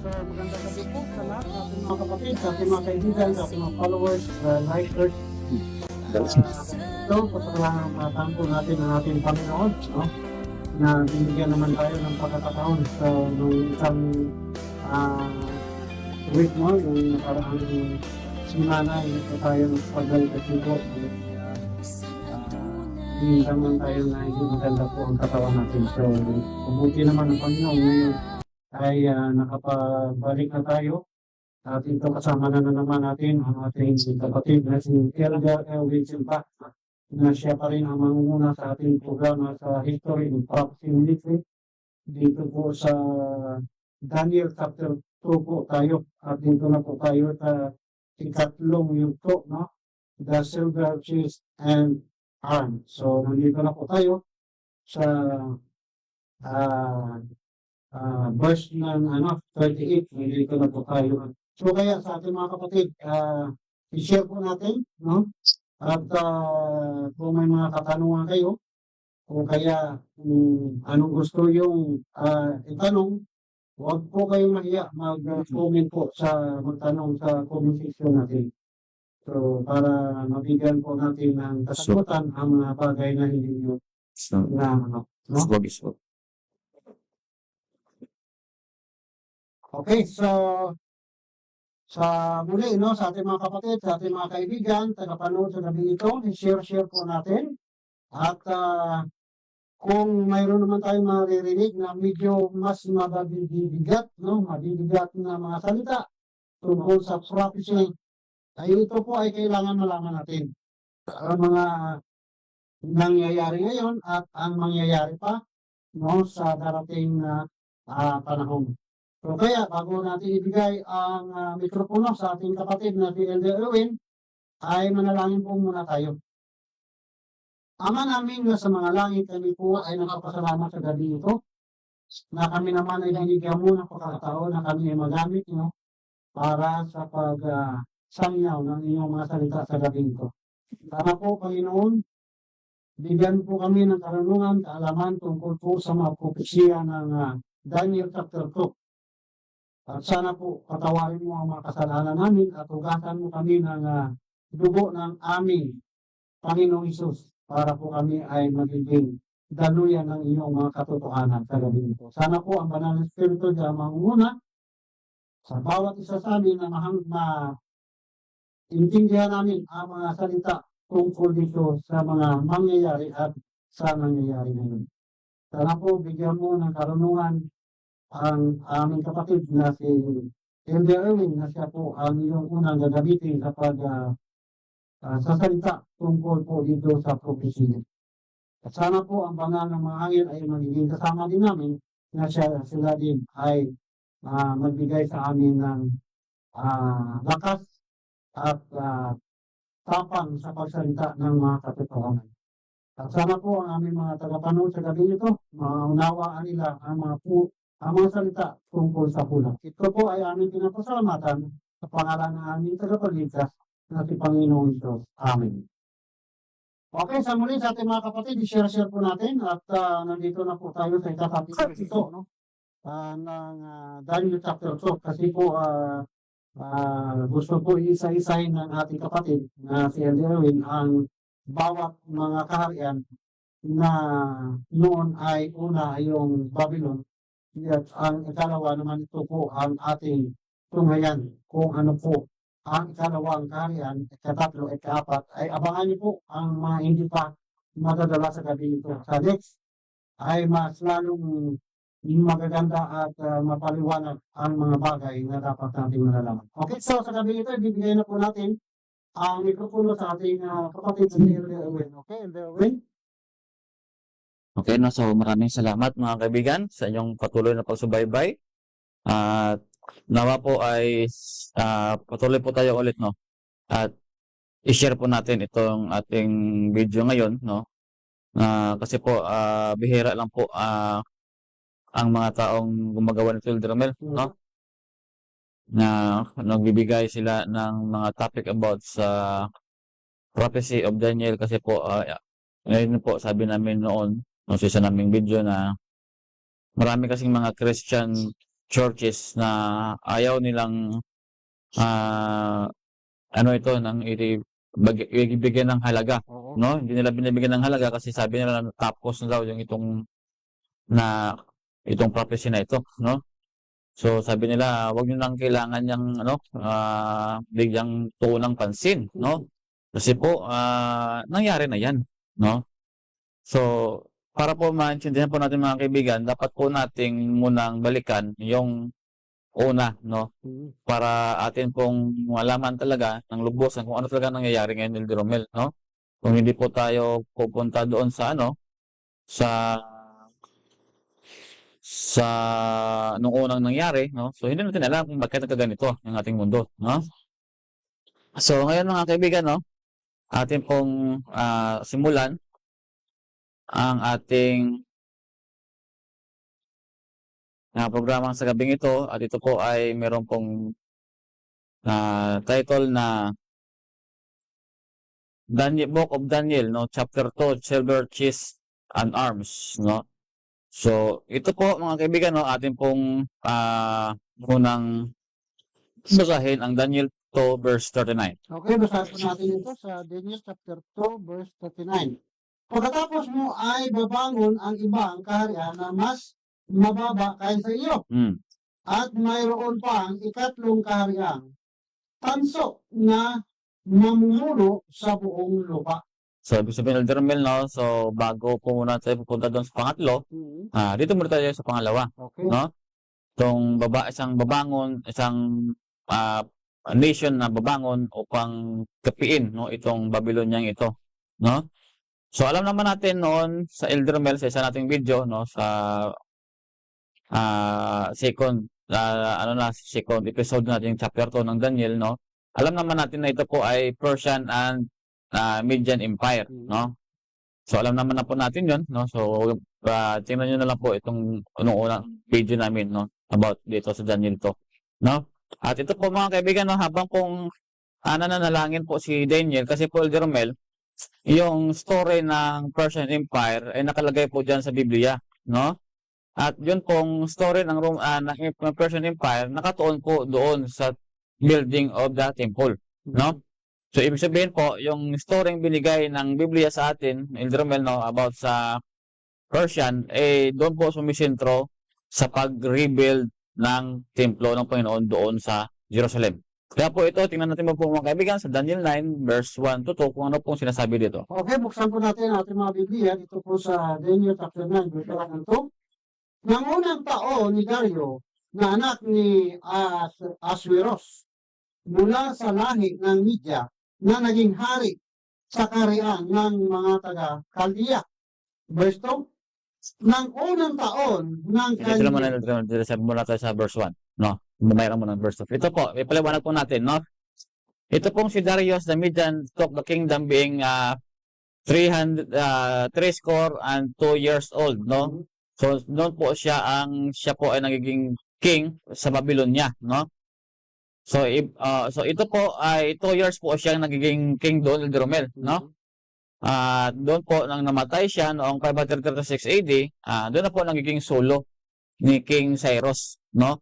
So, magandang gabi po sa lahat sa ating mga kapatid, sa ating mga kaibigan, sa ating mga followers, likers. Ito, pasalamatan po natin ang ating Panginoon, no? Na binigyan naman tayo ng pagkakataon sa nung isang week mo, yung nakaraang simana, ito tayo ng pag-alipasigo. Hindi naman tayo na hindi maganda po ang katawan natin. So, mabuti naman ang Panginoon ngayon ay nakapabalik na tayo. At ito kasama na naman natin ang ating kapatid na si Elder Elwin Silva, na siya pa rin ang mangunguna sa ating programa sa History and Prophecy Ministry. Dito po sa Daniel chapter 2 po tayo. At dito na po tayo sa ikatlong yugto, no? The Silver Chest and Arm. So, nandito na po tayo sa verse ng 38. Nandito na po tayo. So, kaya sa ating mga kapatid, i-share po natin, no? At kung may mga katanungan kayo, o kaya anong gusto yung itanong, huwag po kayong mahiya, mag-comment po magtanong sa comment section natin. So, para mabigyan po natin ng kasagutan ang mga bagay na hindi nyo no? Okay, so sa muli, no, sa ating mga kapatid, sa ating mga kaibigan, tagapanood sa gabi ito, i-share po natin. At kung mayroon naman tayong maririnig na medyo mas mabibigat, no, mabibigat na mga salita tungkol sa prophecy, ay ito po ay kailangan malaman natin. Ang mga nangyayari ngayon at ang mangyayari pa, no, sa darating na panahon. So kaya bago natin ibigay ang mikropono sa ating kapatid na si Elder Erwin, ay manalangin po muna tayo. Ama namin na sa mga langit, kami po ay nagpapasalamat sa gabi ito, na kami naman ay binigyan mo ng pagkakataon na kami ay magamit, no, para sa sangyaw ng inyong mga salita sa gabi ito. Sana po, Panginoon, bigyan po kami ng karunungan, kaalaman tungkol po sa mga propesya ng Daniel chapter 2. At sana po, patawarin mo ang mga kasalanan namin at hugasan mo kami ng dugo ng aming Panginoong Hesus para po kami ay magiging daluyan ng iyong mga katotohanan sa gabi ito. Sana po ang Banal na Espiritu diyan mangunguna sa bawat isa sa amin na intindihan namin ang mga salita tungkol dito sa mga mangyayari at sa nangyayari ngayon. Sana po, bigyan mo ng karunungan ang aming kapatid na si Elder Erwin, na siya po ang iyong unang gagamitin kapag sa salita tungkol po dito sa propesya. At sana po ang banal ng mga hangin ay magiging kasama din namin na sila din ay magbigay sa amin ng lakas at tapang sa pagsalita ng mga katotohanan. At sana po ang aming mga tagapanood sa gabi ito, maunawaan nila ang mga salita tungkol sa pula. Ito po ay aming pinapasalamatan sa pangalan ng aming tagapagligtas na si Panginoong Hesus. Amen. Okay, sa muli sa ating mga kapatid, i-share po natin at nandito na po tayo sa ikatapos ito, no? Ng Daniel chapter 2, kasi po gusto po isa-isahin ng ating kapatid na si Elder Erwin ang bawat mga kaharian na noon ay una yung Babylon, at ang ikalawa naman ito po ang ating tunghayan, kung ano po ang ikalawang kaharian, ikatatlo, ikaapat, ay abangan niyo po ang mga hindi pa madadala sa gabi ito. Sa next ay mas lalong magaganda at mapaliwanag ang mga bagay na dapat natin malalaman. Okay, so sa gabi ito, ibibigay na po natin ang mikropono sa ating kapatid sa Elder Erwin. Okay, Elder Erwin? Okay, no, so maraming salamat mga kaibigan sa inyong patuloy na pagsubaybay. At nawa po ay patuloy po tayo ulit, no? At i-share po natin itong ating video ngayon, no? Kasi po bihira lang po ang mga taong gumagawa ng Elder Romel, no? Na nagbibigay sila ng mga topic about sa prophecy of Daniel, kasi po ngayon po sabi namin noon, no, sa isa naming video, na marami kasing mga Christian churches na ayaw nilang ano ito nang ibigyan ng halaga, Oo. no? Hindi nila binibigyan ng halaga kasi sabi nila na tapos na daw yung itong prophecy na ito, no? So sabi nila, wag niyo lang kailangan yang bigyang tuunang pansin, no? Kasi po nangyari na 'yan, no? So para po maintindihan po natin mga kaibigan, dapat po nating munang balikan yung una, no? Mm. Para atin pong malaman talaga ng lubusan kung ano talaga nangyayari ngayon, Elder Romel, no? Kung hindi po tayo pupunta doon sa sa nung unang nangyari, no? So hindi natin alam kung bakit nagkaganito ang ating mundo, no? So ngayon mga kaibigan, no, atin pong simulan ang ating programa sa gabing ito, at ito po ay meron pong title na Book of Daniel, no, chapter 2, Silver, Cheese, and Arms, no. So ito po mga kaibigan, no, atin pong unang basahin ang Daniel 2 verse 39. Okay, basahin po natin ito sa Daniel chapter 2 verse 39. Pagkatapos mo ay babangon ang ibang kaharian na mas mababa kaysa iyo, at mayroon pang ikatlong kaharian, tanso na mamumuno sa buong lupa. So ibig sabihin, Elder Romel, no, so bago po muna tayo pupunta doon sa pangatlo, dito muna tayo sa pangalawa, Okay. no? Isang babangon, isang nation na babangon upang kapiin, no, itong Babylonian ito, no? So alam naman natin noon sa Elder Romel, sa isa nating video, no, sa second episode natin, chapter 2 ng Daniel, no? Alam naman natin na ito po ay Persian and Median Empire, no? So alam naman na po natin 'yon, no? So tingnan niyo na lang po itong unang video namin, no, about dito sa Daniel 2, no? At ito po mga kaibigan, no, habang pong nananalangin po si Daniel, kasi po Elder Romel, yung story ng Persian Empire ay nakalagay po diyan sa Biblia, no? At yun pong story ng Persian Empire nakatuon po doon sa building of the temple, no? So ibig sabihin po, yung story binigay ng Biblia sa atin, Elder Romel, no, about sa Persian, doon po sumisentro sa pag-rebuild ng templo ng Panginoon doon sa Jerusalem. Kaya po ito, tingnan natin po mga kaibigan sa Daniel 9 verse 1 to 2 kung ano pong sinasabi dito. Okay, buksan po natin ang ating mga Biblia dito po sa Daniel chapter 9 verse 1 to 2. Nang unang taon ni Dario na anak ni Asweros mula sa lahi ng Media na naging hari sa kaharian ng mga taga-Kaldea. Verse 2, nang unang taon ng Ito naman muna tayo sa verse 1, no? Mayroon mo ng verse 2. Ito po, ipaliwanag po natin, no? Ito pong si Darius the Median took the kingdom being 3 score and 2 years old, no? So noon po siya po ay nagiging king sa Babylonia, no? So ito po ay 2 years po siya nagiging king doon, Elder Romel, no? Doon po nang namatay siya noong 536 AD, doon na po nagiging solo ni King Cyrus, no?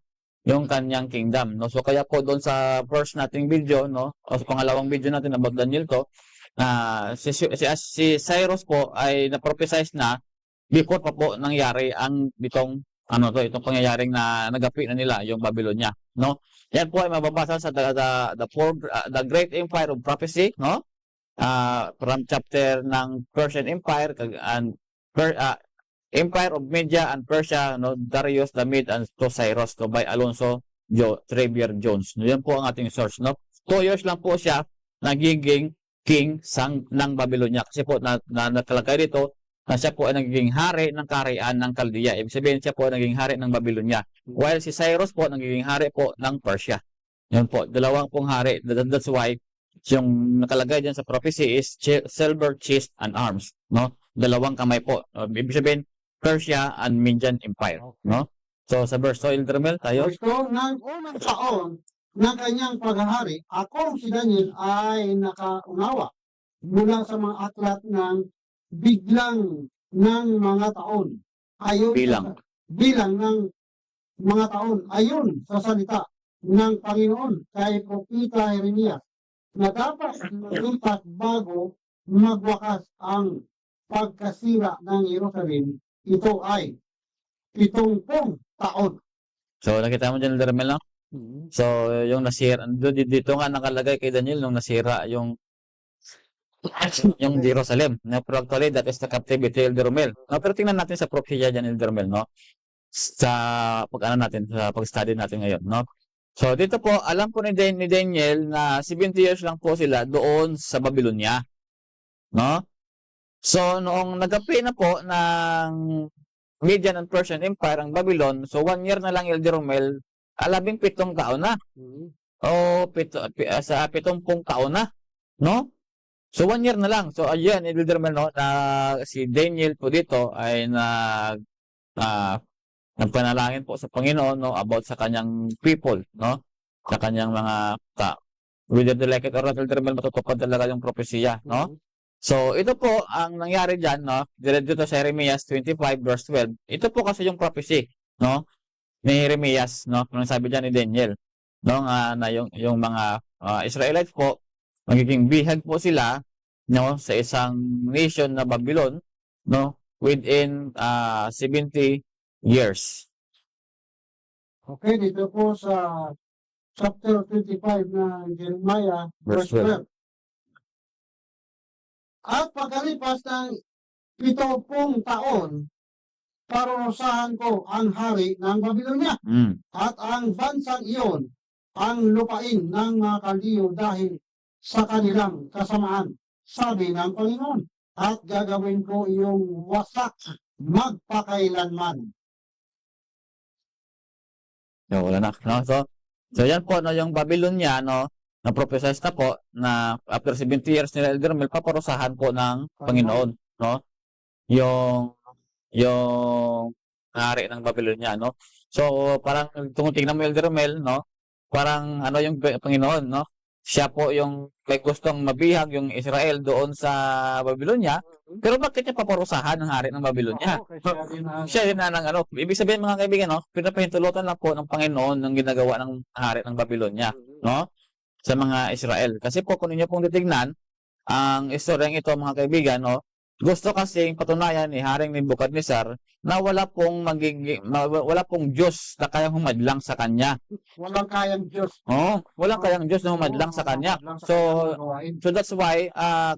Yung kanyang kingdom, no? So kaya po doon sa first nating video, no, o sa pangalawang video natin about Daniel to, si Cyrus po ay na-prophesize na before pa po nangyari itong pangyayaring na nagapi na nila yung Babylonia, no? Yan po ay mababasa sa the Great Empire of Prophecy, no? From chapter ng Persian Empire and Empire of Media and Persia, no, Darius the Mede and to Cyrus, no, by Alonso Trevier Jones. No, yan po ang ating source, no? 2 years lang po siya nagiging king ng Babylonia, kasi po nakalagay dito na siya po ay nagiging hari ng kaharian ng Kaldea. Ibig sabihin, siya po ay naging hari ng Babylonia. While si Cyrus po, nagiging hari po ng Persia. Yun po, dalawang pong hari. That's why, yung nakalagay dyan sa prophecy is silver, cheese, and arms, no? Dalawang kamay po. Ibig sabihin, Persia and Median Empire, no? So, sa verse 2, Elder Romel, tayo. Gusto ng unang taon ng kanyang paghahari, akong si Daniel ay nakaunawa mula sa mga aklat ng biglang ng mga taon. Ayon Bilang. bilang ng mga taon ayon sa salita ng Panginoon kay Propeta Jeremias na dapat maglipat bago magwakas ang pagkasira ng Jerusalem. Ito ay 70 taon. So, nakita mo dyan, Elder Mel, no? So, yung nasira, dito nga nakalagay kay Daniel nung nasira yung Jerusalem. No? Pero actually, that is the captivity, Elder Mel. No? Pero tingnan natin sa prophecy dyan, Elder Mel, no? Sa pag-study natin ngayon, no? So, dito po, alam po ni Daniel na 70 years lang po sila doon sa Babylonia. No? So, noong nagapi na po ng Median and Persian Empire ang Babylon, so 1 year na lang, Elder Romel, 17 taon na. O sa 70 taon na, no? So 1 year na lang. So ayan, Elder Romel, no, na si Daniel po dito ay nagpanalangin po sa Panginoon, no, about sa kanyang people, no? Sa kanyang mga whether they like it or not, Elder Romel, matutupad talaga yung propesya, no? So, ito po ang nangyari dyan, no? Dito sa Jeremias 25 verse 12. Ito po kasi yung prophecy, no? Ni Jeremias, no? Nung sabi dyan ni Daniel, no? Na yung mga Israelites po, magiging bihag po sila, no? Sa isang nation na Babylon, no? Within 70 years. Okay, dito po sa chapter 25 ng Jeremiah, verse Verse 12. 12. At pagkalipas ng 70 taon, parusahan ko ang hari ng Babylonia at ang bansang iyon ang lupain ng mga Kaldiyo dahil sa kanilang kasamaan, sabi ng Panginoon, at gagawin ko iyong wasak magpakailanman. So, wala na, no? So yan po, no, yung Babylonia, no? Na-prophesize na po na after 70 years nila, Elder Mel, paparusahan po ng Panginoon, no? Yung hari ng Babylonia, no? So, parang kung tingnan mo, Elder Mel, no? Parang ano yung Panginoon, no? Siya po yung may gustong mabihag yung Israel doon sa Babylonia, pero bakit niya paparusahan ng hari ng Babylonia? Siya din na ng ano, ibig sabihin mga kaibigan, no? Pinapahintulutan lang po ng Panginoon ng ginagawa ng hari ng Babylonia, no? Sa mga Israel. Kasi po kung inyo pong titignan, ang istoryang ito mga kaibigan, no, gusto kasing patunayan ni Haring Nebuchadnezzar na wala pong Diyos na kayang humadlang sa kanya. Walang kayang Diyos. Oh, walang kayang Diyos na humadlang sa kanya. So that's why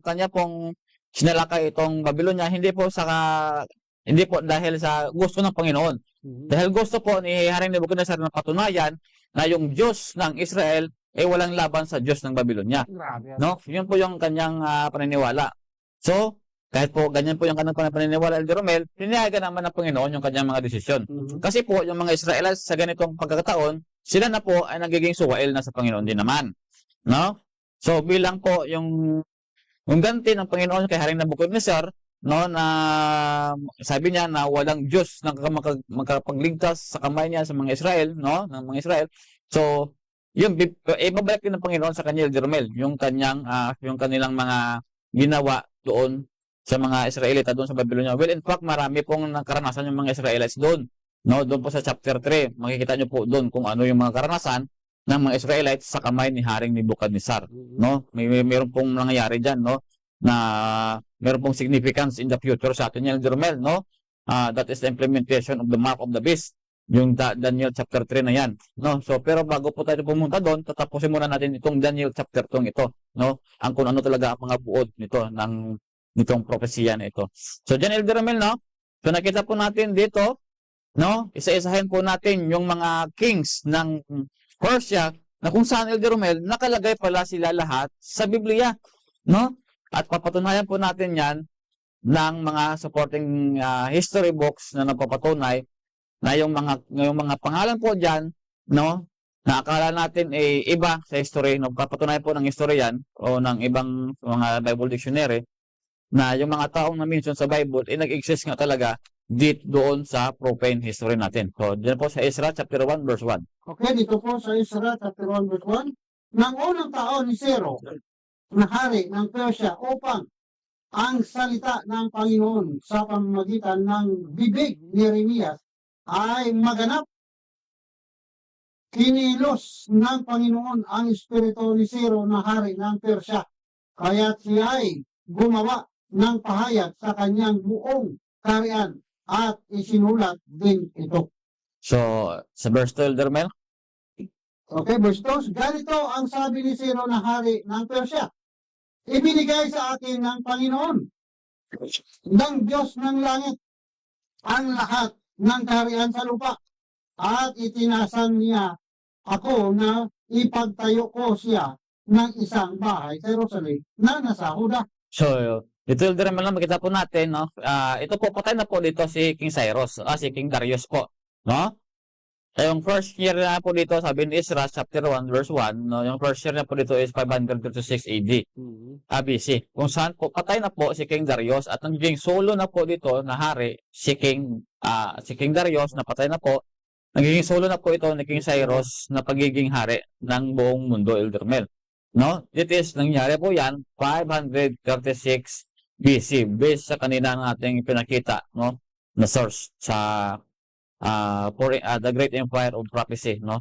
kanya pong sinalakay itong Babylonia hindi po dahil sa gusto ng Panginoon. Dahil gusto po ni Haring Nebuchadnezzar na patunayan na yung Diyos ng Israel walang laban sa Diyos ng Babylonia. No? Yun po yung kanyang paniniwala. So, kahit po ganyan po yung kanyang paniniwala, Elder Romel, pinayagan naman ng Panginoon yung kanyang mga desisyon. Kasi po, yung mga Israelites sa ganitong pagkakataon, sila na po ay nagiging suwail na sa Panginoon din naman. No? So, bilang po yung ganti ng Panginoon kay Haring Nebuchadnezzar, no, na sabi niya na walang Diyos na makapagligtas sa kamay niya sa mga Israel, no, ng mga Israel. So, yung babalik din ng Panginoon sa kanya, Elder Romel, yung kanilang mga ginawa doon sa mga Israelita doon sa Babylonia. Well, in fact, marami pong karanasan yung mga Israelites doon. No, doon po sa chapter 3, makikita nyo po doon kung ano yung mga karanasan ng mga Israelites sa kamay ni Haring Nebuchadnezzar. No, mayroon pong nangyayari diyan, no, na mayroon pong significance in the future sa atin, Elder Romel, no? That is the implementation of the mark of the beast. Yung Daniel chapter 3 na yan, no? So, pero bago po tayo pumunta doon, tatapusin muna natin itong Daniel chapter 2 ito, no? Ang kung ano talaga ang mga buod nito, nitong propesya na ito. So, John Elder Romel, no? So, nakita po natin dito, no? Isa-isahin po natin yung mga kings ng Persia, na kung saan, Elder Romel, nakalagay pala sila lahat sa Biblia, no? At papatunayan po natin yan ng mga supporting history books na nagpapatunay na yung mga pangalan po diyan, no, na akala natin iba sa history, no, papatunayan po ng history yan o ng ibang mga Bible dictionary na yung mga taong na-mention sa Bible nag-exist nga talaga doon sa profane history natin. So, diyan po sa Ezra chapter 1 verse 1. Okay, dito po sa Ezra chapter 1 verse 1, nang unang taon ni Zero na hari ng Persia upang ang salita ng Panginoon sa pamamagitan ng bibig ni Jeremias ay maganap kinilos ng Panginoon ang espiritu ni Ciro na hari ng Persya. Kaya siya ay gumawa ng pahayag sa kanyang buong kaharian at isinulat din ito. So, sa verse 12, Elder Mel? Okay, verse 2, ganito ang sabi ni Ciro na hari ng Persya. Ibinigay sa akin ng Panginoon, ng Diyos ng langit, ang lahat ng kaharian sa lupa. At itinasan niya ako na ipagtayo ko siya ng isang bahay sa Jerusalem na nasa Huda. So, ito Elder Mel, makita po natin, no? Ito po, patay na po dito si King Cyrus, si King Darius po, no? Yung first year na po dito, sabi ni Ezra, chapter 1, verse 1, no? Yung first year na po dito is 536 AD, BC. Kung saan po, patay na po si King Darius at naging solo na po dito na hari, si King Darius na patay na po. Nagiging solo na po ito ni King Cyrus na pagiging hari ng buong mundo, Elder Mel. No? It is, nangyari po yan, 536 BC, based sa kanina nating pinakita, no? Na source sa The Great Empire of Prophecy, no?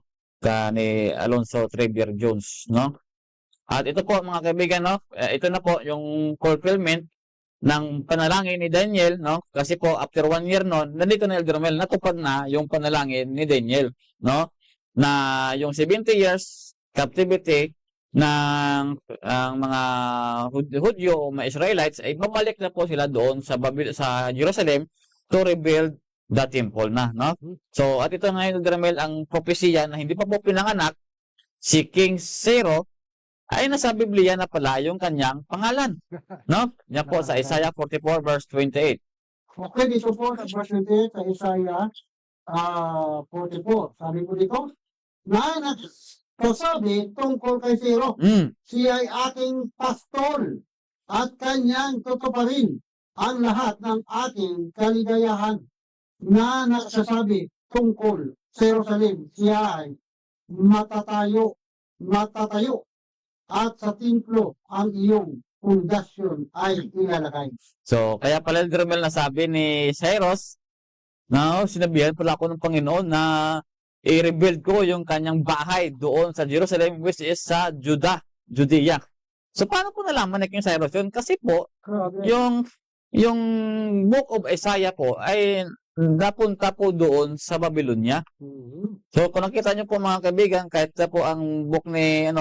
Ni Alonzo Trevier Jones, no? At ito po, mga kaibigan, no? Ito na po yung fulfillment ng panalangin ni Daniel, no? Kasi po, after 1 year noon, nandito na Elder Mel, natupad na yung panalangin ni Daniel, no? Na yung 70 years captivity ng mga Hudyo o mga Israelites ay babalik na po sila doon sa Jerusalem to rebuild the temple na, no? So, at ito ngayon, Elder Mel, ang propesya na hindi pa po pinanganak, si King Ciro ay nasa Biblia na pala yung kanyang pangalan, no? Yan po sa Isaiah 44 verse 28. Okay, dito po sa verse 28 sa Isaiah 44. Sabi po dito, na nagsasabi tungkol kay Ciro, siya ay aking pastol at kanyang tutuparin ang lahat ng aking kaligayahan. Na nagsasabi tungkol sa Jerusalem, siya ay matatayo, at sa templo ang iyong pundasyon ay ilalagay. So, kaya pala Elder Mel nasabi ni Cyrus, na sinabihan pala ako ng Panginoon na i-rebuild ko yung kanyang bahay doon sa Jerusalem, which is sa Judea. So, paano po nalaman ni King Cyrus yun? Kasi po, yung Book of Isaiah po ay napunta po doon sa Babylonia. So, kung nakita niyo po mga kaibigan, kahit na po ang book ni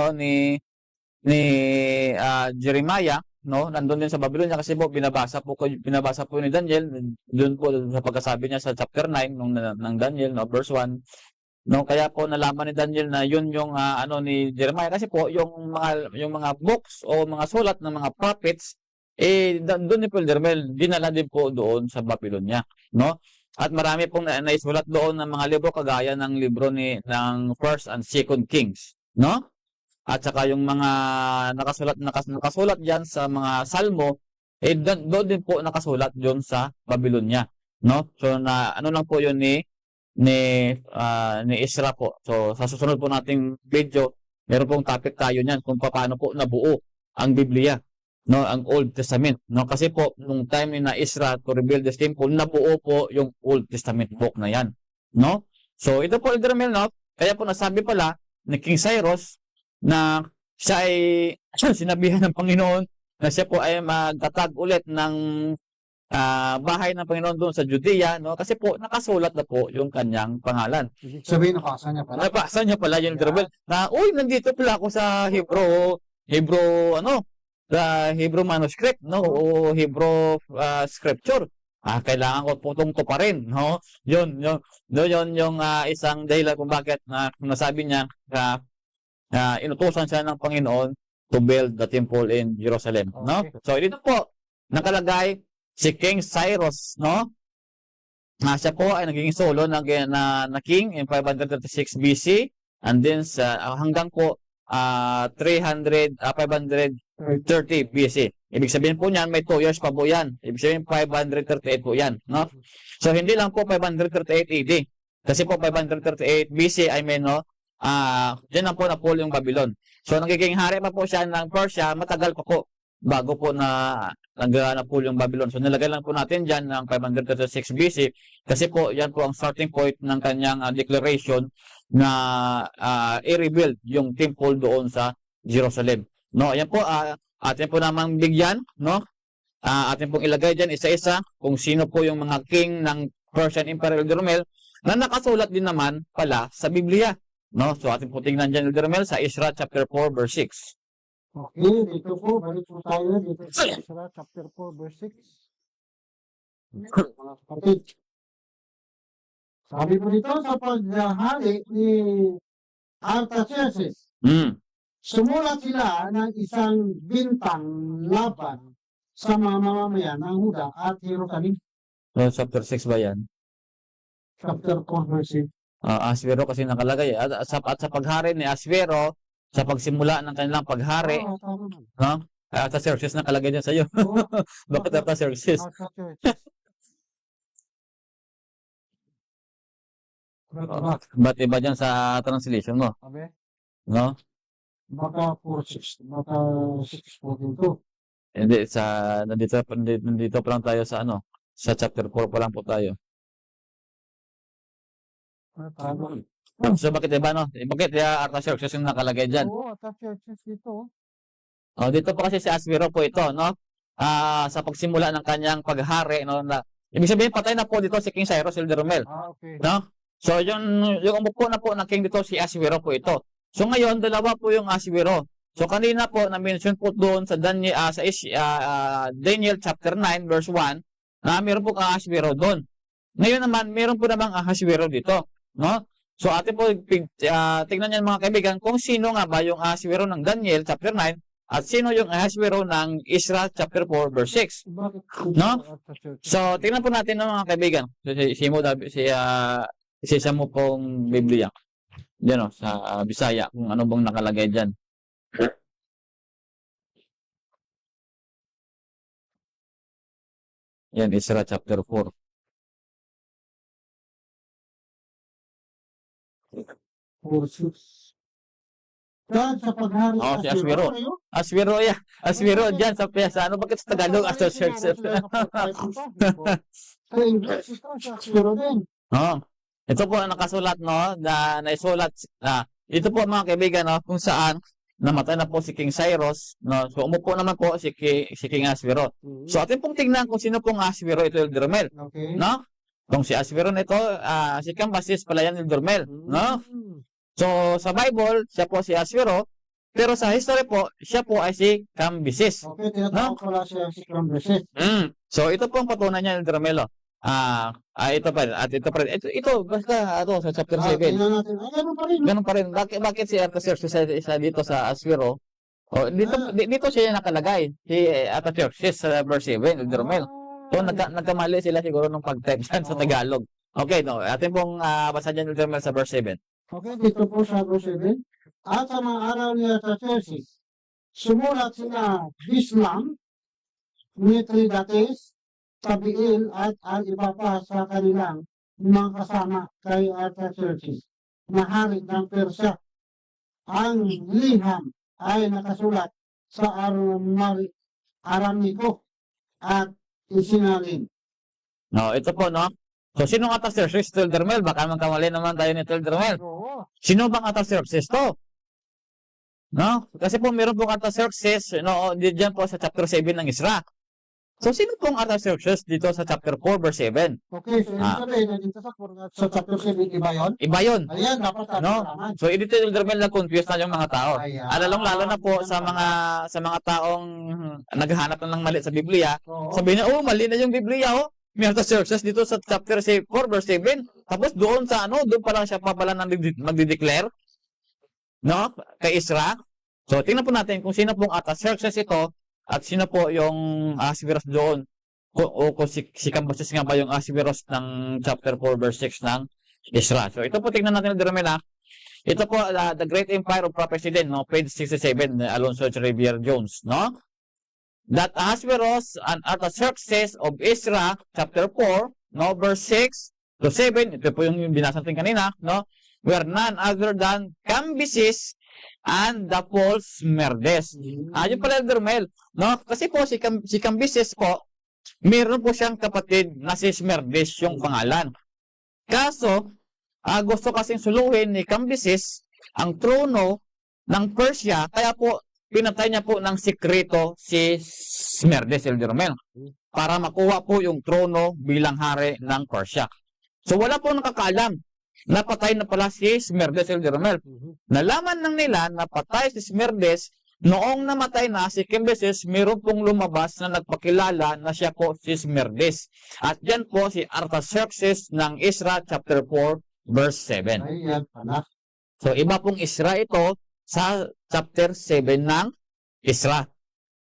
Jeremiah, no, nandun din sa Babylonia kasi po binabasa po ni Daniel doon po sa pagkasabi niya sa chapter 9 ng Daniel, no, verse 1. No, kaya po nalaman ni Daniel na yun yung ni Jeremiah kasi po yung mga books o mga sulat ng mga prophets doon ni Elder Mel dinala din po doon sa Babylonia, no? At marami pong naisulat doon ng mga libro kagaya ng libro ng First and Second Kings, no? At saka yung mga nakasulat diyan sa mga salmo, doon din po nakasulat doon sa Babylonia, no? So na ano lang po 'yun ni Ezra po. So sa susunod po nating video, meron pong topic tayo niyan kung paano po nabuo ang Biblia, no, ang Old Testament, no? Kasi po nung time ni Ezra to rebuild this temple, nabuo po yung Old Testament book na yan, no? So ito po Elder Mel, no? Kaya po nasabi pala ni King Cyrus na siya ay sinabihan ng Panginoon na siya po ay magtatag ulit ng bahay ng Panginoon doon sa Judea, no? Kasi po nakasulat na po yung kanyang pangalan. Sabihin, nabasa niya pala. Nabasa niya pala yung Elder Mel na, uy, nandito pala ako sa Hebrew manuscript, no, o Hebrew scripture. Kailangan ko po itong tuparin, no? Yun yung isang dahilan kung bakit nasabi niya inutusan siya ng Panginoon to build the temple in Jerusalem, no? So dito po nakalagay si King Cyrus, no? Siya po ay naging solo na king in 536 BC and then hanggang po 530 BC. Ibig sabihin po niyan, may 2 years pa po yan. Ibig sabihin, 538 po yan, no? So, hindi lang po 538 AD. Kasi po, 538 BC, dyan lang po na-pull yung Babylon. So, nagiging hari pa po siya ng Persia, matagal pa po. bago po na nagana po yung Babylon. So nilagay lang po natin dyan ng 536 BC kasi po yan po ang starting point ng kanyang declaration na i-rebuild yung temple doon sa Jerusalem. No, ayan po atin po namang bigyan, no? Atin pong ilagay dyan isa-isa kung sino po yung mga king ng Persian Empire, Elder Romel, na nakasulat din naman pala sa Biblia. No? So atin po tingnan dyan, Elder Romel, sa Ezra chapter 4 verse 6. Okay, dito po, balik po tayo dito sa Ezra chapter 4 verse 6. Mga kapatid. Sabi po dito sa paghahari ni Artaxerxes, sumulat sila ng isang bintang laban sa mga mamamayan ng Huda at Jerusalem. So chapter 6 ba yan? Chapter 4 verse 6. Aswero kasi nakalagay. At sa paghari ni Aswero, sa pagsimula ng kanilang paghari, Tama na. no? Artaxerxes nakalagay dyan sa iyo. Oo, Bakit Artaxerxes? Artaxerxes. Ba't iba dyan sa translation mo? Sabi, No? baka 4-6, baka 6 po dito. Hindi, nandito pa lang tayo sa sa chapter 4 pa lang po tayo. Tama. So bakit iba, no? Bakit Artaxerxes yung nakalagay dyan? Oo, Artaxerxes dito. Dito po kasi si Aswero po ito, no? Sa pagsimula ng kanyang paghari, no? Ibig sabihin, patay na po dito si King Cyrus, Elder Romel. Okay. No? So, yung umupo na po ng king dito, si Aswero po ito. So, ngayon, dalawa po yung Aswero. So, kanina po, na-mention po doon sa Daniel chapter 9, verse 1, na meron po kang Ahaswero doon. Ngayon naman, meron po namang Ahaswero dito. No? So, atin po, tingnan niyan mga kaibigan, kung sino nga ba yung Ahaswero ng Daniel chapter 9, at sino yung Ahaswero ng Ezra chapter 4, verse 6. Bakit No? Artaxerxes? So, tingnan po natin mga kaibigan. So, isa mo pong Biblia. Diyan sa Bisaya, kung ano bang nakalagay dyan. Yan, Ezra chapter 4. 4-6. Dahil sa paghari Si Aswero. Aswero, Aswero, dyan sa ano, bakit sa Tagalog, Artaxerxes? Sa English, ito sa Aswero din. Ito po ang nakasulat, no, na naisulat, ito po mga kaibigan, no, kung saan namatay na po si King Cyrus, no, so umupo naman po si King Aswero. So atin pong tingnan kung sino pong Aswero ito, Elder Romel, Okay. no? Kung si Aswero nito, si Cambyses pala yan, Elder Romel, no? So sa Bible, siya po si Aswero, pero sa history po, siya po ay si Cambyses. Okay, tinatawag pala siya si Cambyses. So ito po ang patunay niya, Elder Romel. Ito pa rin. At ito pa rin. Ito basta sa chapter 7. Tingnan natin. Ganun pa rin. Ganun pa rin. Bakit si Artaxerxes isa dito sa Aswero? Dito siya nakalagay. Si Artaxerxes sa verse 7, Elder Romel. So nagkamali sila siguro nung pag-type dyan sa Tagalog. Okay, no. Atin pong basa dyan, Elder Romel, sa verse 7. Okay, dito po sa verse 7. At sa mga araw ni Artaxerxes, sumulat sina Bislam, Mithridates, Tabiil at ang iba pa sa kanilang mga kasama kay Artaxerxes na hari ng Persya. Ang liham ay nakasulat sa Aramiko at isinalin. No, ito po, no. So, sino ang Artaxerxes, Elder Romel? Baka magkamali naman tayo ni Elder Romel. Oo. Sino bang Artaxerxes to? No? Kasi po meron pong Artaxerxes, no, diyan po sa chapter 7 ng Ezra. So, sino pong Artaxerxes dito sa chapter 4, verse 7? Okay, so ibig sabihin na dito sa chapter 7, iba yun? Iba yun. Ayan, dapat No? natin. So, dito yung Elder na-confuse na yung mga tao. Ayan. Lalo na po sa mga taong naghahanap ng mali sa Biblia. Oo. Sabihin na, mali na yung Biblia, May Artaxerxes dito sa chapter 4, verse 7. Tapos doon pa lang siya pala magdi-declare. No? Kay Ezra. So, tingnan po natin kung sino pong Artaxerxes ito at sino po yung Ahasveros doon. Kung si Cambyses nga ba yung Ahasveros ng chapter 4, verse 6 ng Ezra. So, ito po tingnan natin, Romela. Ito po, The Great Empire of Prophecy din, no? Page 67, Alonso Xavier Jones, no? That Ahasveros and Artaxerxes of Ezra, chapter 4, no? Verse 6 to 7, ito po yung binasa natin kanina, no? Were none other than Cambyses, and the false Merdes. Yun pala, Elder Mel, no? Kasi po, si Cambyses po, meron po siyang kapatid na si Smerdes yung pangalan. Kaso, gusto kasing suluhin ni Cambyses ang trono ng Persia, kaya po, pinatay niya po ng sikreto si Smerdes, Elder Mel, para makuha po yung trono bilang hari ng Persia. So, wala po nakakaalam. Napatay na pala si Smerdes, Elder Mel. Nalaman lang nila na patay si Smerdes. Noong namatay na si Cambyses, meron pong lumabas na nagpakilala na siya po si Smerdes. At yan po si Artaxerxes ng Ezra chapter 4 verse 7. Ayan, anak. So iba pong Ezra ito sa chapter 7 ng Ezra.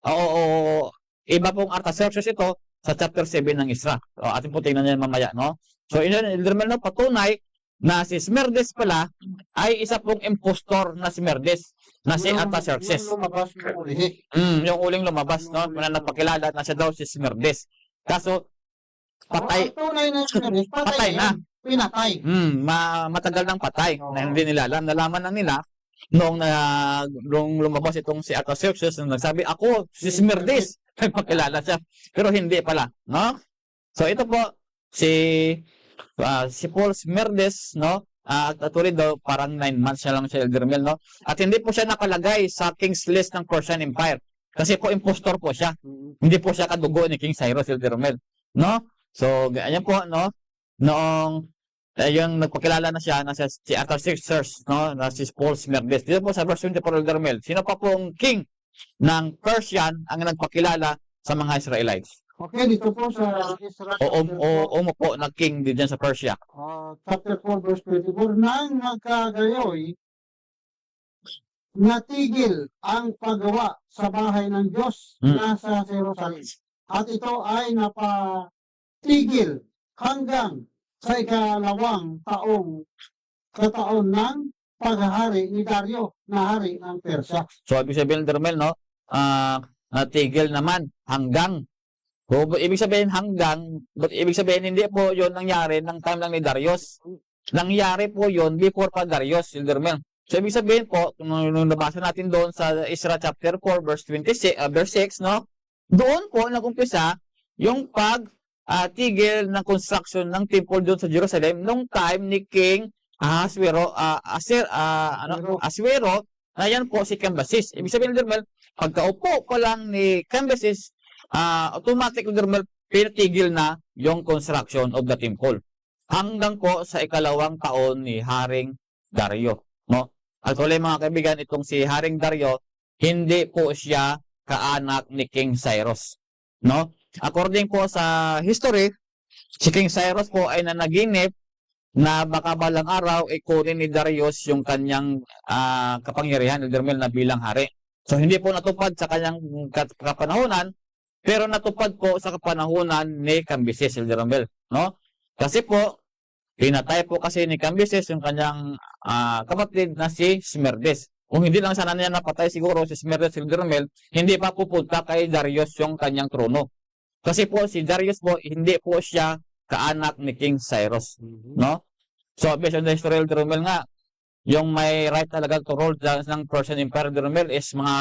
Oo, iba pong Artaxerxes ito sa chapter 7 ng Ezra. So atin po tingnan niyan mamaya, no? So Elder Mel, no, patunay na si Smerdes pala ay isa pong impostor na Smerdes na si Artaxerxes. Yung lumabas yung uli. Yung uling lumabas, no? Na nagpakilala na siya daw si Smerdes. Kaso, patay. Ang tunay na Smerdes, Patay na. Pinatay. Matagal nang patay na hindi nila alam. Nalaman lang nila nung lumabas itong si Artaxerxes na nagsabi, ako, si Smerdes. Nagpakilala siya. Pero hindi pala, no? So, ito po, si Paul Smerdes, no? Actually daw, parang 9 months siya lang siya, Elder Mel, no? At hindi po siya nakalagay sa King's List ng Persian Empire. Kasi po, impostor po siya. Hindi po siya kadugo ni King Cyrus, Elder Mel, no? So, ganyan po, no? Noong, yung nagpakilala na siya, na si Artaxerxes, no? Na si Paul Smerdes. Dito po sa verse 24, Elder Mel, sino pa pong king ng Persian ang nagpakilala sa mga Israelites? Okay, dito po sa Ezra O mo po na king din dyan sa Persia. chapter 4 verse 24, nang magkagayoy, natigil ang paggawa sa bahay ng Diyos nasa Jerusalem. At ito ay napatigil hanggang sa ikalawang kataon ng paghahari ni Dario na hari ng Persia. So, ibig sabihin, Elder Mel, no? Natigil naman hanggang. So, ibig sabihin hanggang, but ibig sabihin hindi po yon nangyari ng time lang ni Darius. Nangyari po yon before pa Darius, Elder Mel. So, ibig sabihin po, nung nabasa natin doon sa Ezra chapter 4, verse 26, verse 6, no? Doon po nag-umpisa yung tigil ng construction ng temple doon sa Jerusalem nung time ni King Ahasuero, Asuero, na yan po si Cambyses. Ibig sabihin, Elder Mel, pagkaupo pa lang ni Cambyses, automatic, Elder Mel, pinatigil na yung construction of the temple. Hanggang po sa ikalawang taon ni Haring Dario, no? Actually, mga kaibigan, itong si Haring Dario, hindi po siya kaanak ni King Cyrus, no? According po sa history, si King Cyrus po ay nanaginip na baka balang araw kunin ni Darius yung kanyang kapangyarihan, Elder Mel, na bilang hari. So, hindi po natupad sa kanyang kapanahunan, pero natupad po sa kapanahunan ni Cambyses, Elder Mel, no? Kasi po, pinatay po kasi ni Cambyses yung kanyang kapatid na si Smerdes. Kung hindi lang sana niya napatay siguro si Smerdes, Elder Mel, hindi pa pupunta kay Darius yung kanyang trono. Kasi po si Darius po, hindi po siya kaanak ni King Cyrus, no? So, based on the history, Elder Mel, nga, yung may right talaga to rule ng Persian Empire, Elder Mel, is mga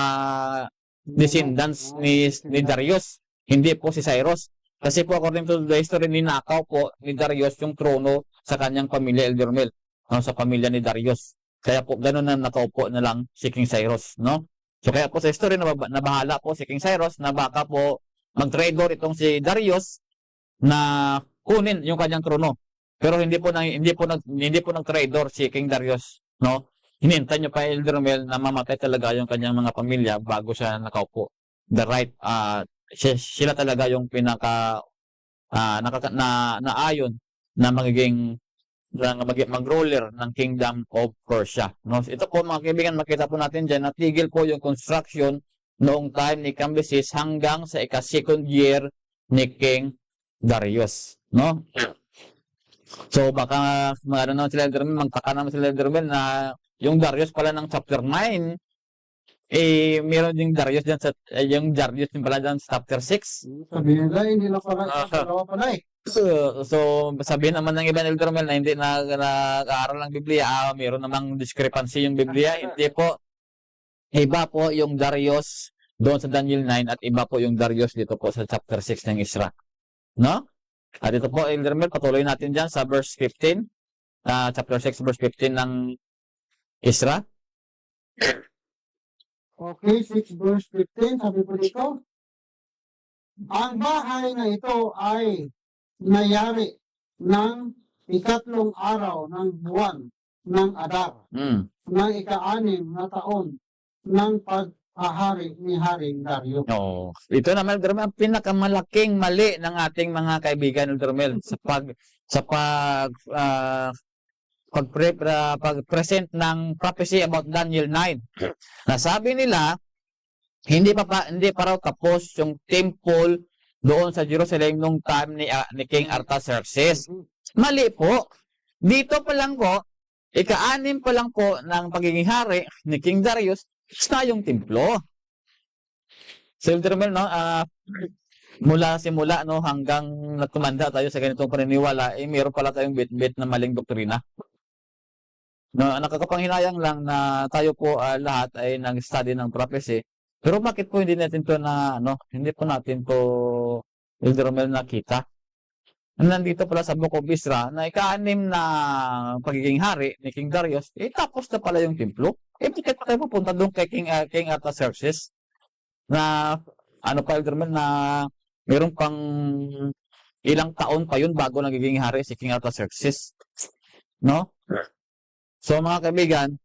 descendants ni Darius, hindi po si Cyrus. Kasi po, according to the history, ninakaw po ni Darius yung trono sa kanyang pamilya, Elder Mel, no? Sa pamilya ni Darius. Kaya po, gano'n na nakaupo na lang si King Cyrus, no? So, kaya po sa history, nabahala po si King Cyrus na baka po mag-traitor itong si Darius na kunin yung kanyang trono. Pero hindi po nag-traitor si King Darius, no? Hinintay niyo pa, Elder Mel, na mamatay talaga yung kanyang mga pamilya bago siya nakaupo. The right, sila talaga yung pinaka naayon na magiging mag-ruler ng Kingdom of Persia, no? Ito po, mga kaibigan, makita po natin dyan, natigil po yung construction noong time ni Cambyses hanggang sa ika-second year ni King Darius, no? So, baka naman sila, Elder Mel, magtaka naman sila, Elder Mel, na yung Darius pala ng chapter 9, meron ding Darius dyan yung Darius din pala dyan sa chapter 6. Sabihin nila, hindi lang pala, dalawa pala eh. So, sabihin naman ng iba, Elder Mel, na hindi nag-aaral ng Biblia, meron namang discrepancy yung Biblia. Hindi po. Iba po yung Darius doon sa Daniel 9 at iba po yung Darius dito po sa chapter 6 ng Isra. No? At ito po, Elder Mel, patuloy natin dyan sa verse 15, chapter 6, verse 15 ng Isra. Okay, 6 verse 15, sabi po dito, ang bahay na ito ay nayari ng ikatlong araw ng buwan ng Adar, Mm. ng ika-6 na taon ng pag-ahari ni Haring Dario. Oo. Ito naman, Elder Mel, ang pinakamalaking mali ng ating mga kaibigan, Elder Mel, pag-present ng prophecy about Daniel 9. Nasabi nila, hindi pa raw tapos yung temple doon sa Jerusalem nung time ni King Artaxerxes. Mali po. Dito pa lang po, ika-6 pa lang po ng pagiging hari ni King Darius na yung templo. So, Elder Mel, no, mula simula no hanggang nagtumanda tayo sa ganitong paniniwala, meron pala tayong bit-bit na maling doktrina. No, nakakapanghinayang lang na tayo po lahat ay nag-study ng prophecy. Pero bakit po hindi natin to hindi po natin to Elder Mel nakita? Nandito pala sa Book of Isra na ika-6 na pagiging hari ni King Darius, tapos na pala yung templo. Bakit pa tayo pupunta doon kay King Artaxerxes? Na Elder Mel, na meron pang ilang taon pa yun bago nagiging hari si King Artaxerxes. No? So mga kaibigan,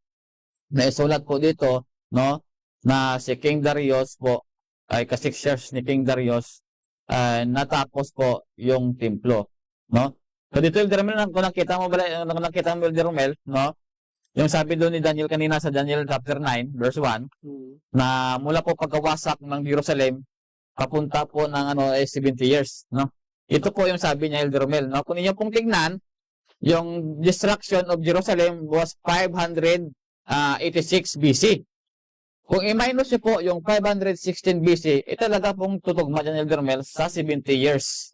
naisulat po dito, no, na si King Darius po ay ka-6 years ni King Darius natapos po yung templo, no? So dito, Elder Mel, kung nakita mo Elder Mel, no? Yung sabi doon ni Daniel kanina sa Daniel chapter 9 verse 1 na mula po pagkawasak ng Jerusalem papunta po ng 70 years, no? Ito po yung sabi niya, Elder Mel, no? Kung inyo pong tingnan, yung destruction of Jerusalem was 586 BC. Kung i-minus niyo po yung 516 BC, talaga pong tutugma dyan, Elder Mel, sa 70 years.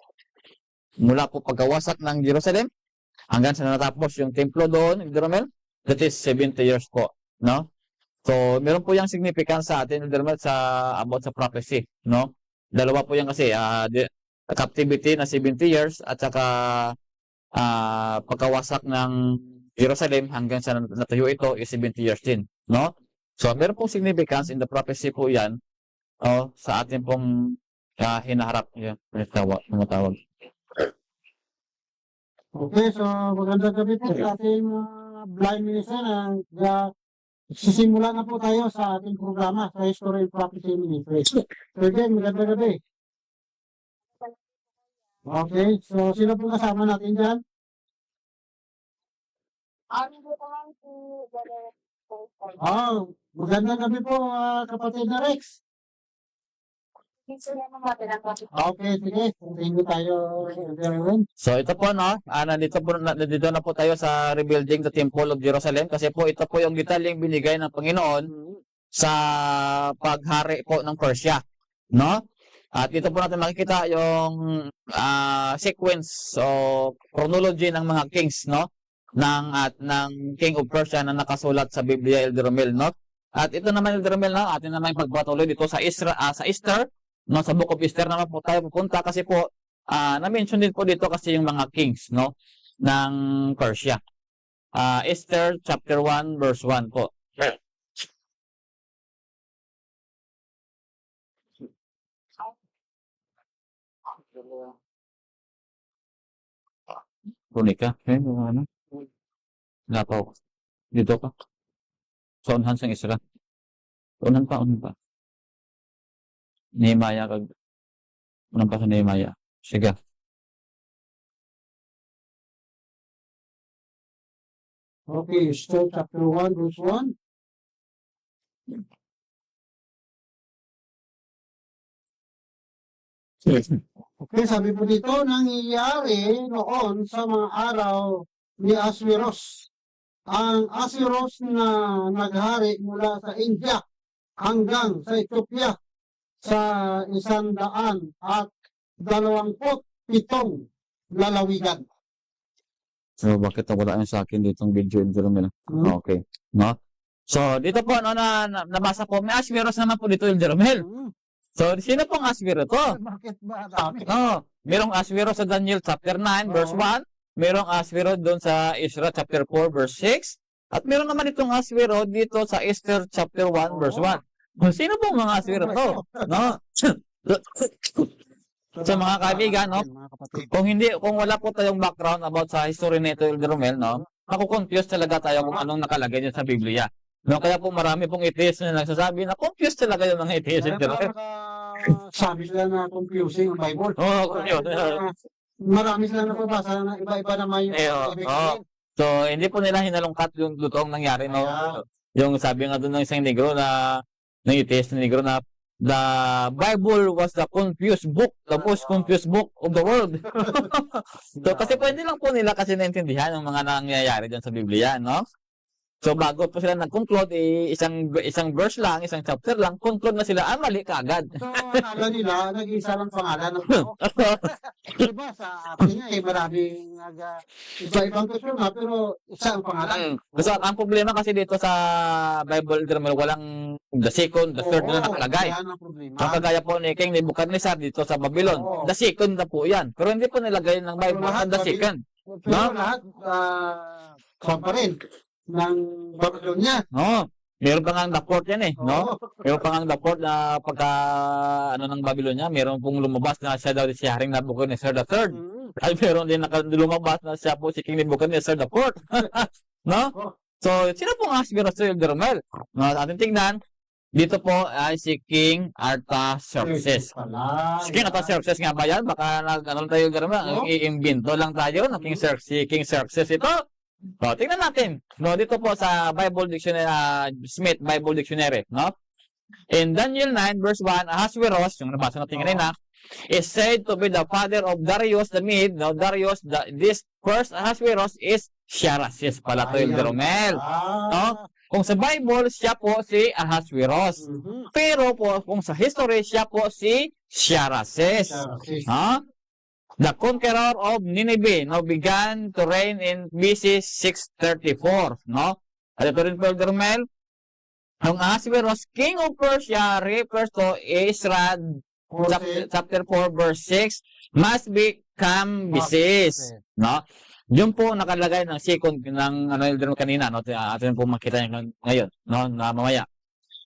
Mula po pagkawasak ng Jerusalem hanggang sa natapos yung templo doon, Elder Mel, that is 70 years po, no? So, meron po yung significance sa atin, Elder Mel, about sa prophecy, no? Dalawa po yan kasi, captivity na 70 years at saka pagkawasak ng Jerusalem hanggang sa natayo ito is 70 years din, no? So, meron pong significance in the prophecy po yan sa ating pong hinaharap. Yan, tumatawag. Okay, so magandang gabi po sa ating blind minister. Sisimula na po tayo sa ating programa sa History and Prophecy Ministry. So again, magandang gabi. Okay, so sino po kasama natin dyan? Magandang gabi po, kapatid na Rex. Okay, sige. Continue tayo. So ito po, no, nandito na po tayo sa rebuilding the Temple of Jerusalem kasi po ito po yung detalyeng binigay ng Panginoon sa paghari po ng Persia, no? At dito po natin makikita yung sequence o chronology ng mga kings, no? ng King of Persia na nakasulat sa Biblia, Elder Mel, no? At ito naman, Elder Mel, no, atin naman pagpatuloy dito sa Esther, no, sa Book of Esther naman po tayo pupunta kasi po na-mention din po dito kasi yung mga kings, no, ng Persia. Esther chapter 1 verse 1 po. Kunika, ano? Lapaw. Dito ka. Sa unhan sang Isra. Unhan pa. Nehemiah kag unhan pa sa Nehemiah. Sige. Okay, so chapter 1 verse 1. Okay, sabi po dito, nangyayari noon sa mga araw ni Aswiros. Ang Aswiros na naghari mula sa India hanggang sa Ethiopia sa 127 lalawigan. So, bakit wala yun sa akin ditong video, Elder Mel? Okay. No? So, dito po, nabasa po, may Asveros naman po dito, Elder Romel. So, sino pong Asvero to? Bakit ba dami? Merong Asvero sa Daniel chapter 9, verse 1. Merong Asvero doon sa Ezra chapter 4, verse 6. At meron naman itong Asvero dito sa Esther chapter 1, verse 1. Sino pong mga Asvero to? No? So, mga kaibigan, no? Kung wala po tayong background about sa history nito, Elder Romel, no? Makukonfuse talaga tayo kung anong nakalagay niya sa Biblia. No, kaya po marami pong atheist na nagsasabi na confused talaga yung mga atheist. Sabi sila na confusing ang Bible. Yun. Marami sila napabasa na iba-iba naman yung ibig sabihin. So, hindi po nila hinalungkat yung totoong nangyari, no? Yung sabi nga doon ng isang negro ng atheist na negro na the Bible was the confused book, the most confused book of the world. So, kasi pwede lang po nila kasi naintindihan yung mga nangyayari dyan sa Biblia, no? So, bago po sila nag-conclude, isang verse lang, isang chapter lang, conclude na sila, mali ka agad. So, akala nila, nag-iisa lang pangalan ng tao. Diba, sa atin nga, maraming iba-ibang question na, pero isa ang pangalan. So, ang problema kasi dito sa Bible, walang the second, the third na nakalagay. Yan ang problema. Ang kagaya po ni King Nebuchadnezzar dito sa Babylon, the second na po yan. Pero hindi po nilagay ng Bible ang the second. Pero lahat, saan pa rin? Ng Babylonia. Meron pa nga the fourth yan no? Meron pa nga the fourth na pagka, ng Babylonia, meron pong lumabas na siya daw si Haring Nebuchadnezzar the third. Ay, meron din lumabas na siya po si King Nebuchadnezzar the fourth. No? So, sino pong Asveros to Elder Romel? No, ating tingnan, dito po ay si King Artaxerxes. Si King Artaxerxes nga ba yan? Baka tayo Elder Romel, i-imbento lang tayo ng King Xerxes ito. So, tingnan natin. No, dito po sa Bible Dictionary, Smith Bible Dictionary, no? In Daniel 9 verse 1, Ahasuerus, yung nabasa natin kanina, is said to be the father of Darius the Mede. No, this first Ahasuerus is Sharazes pala to Elder Romel. No? Kung sa Bible, siya po si Ahasuerus. Pero po, kung sa history, siya po si Sharazes. No? The conqueror of Nineveh, no, began to reign in BC 634, no? At ito rin po, Elder Romel, ang Ahasuerus, king of Persia, refers to Ezra chapter 4, verse 6, must become Cambyses, no? Yun po nakalagay ng second ng Elder Romel kanina, no? Atin po makita niyo ngayon, no, na mamaya.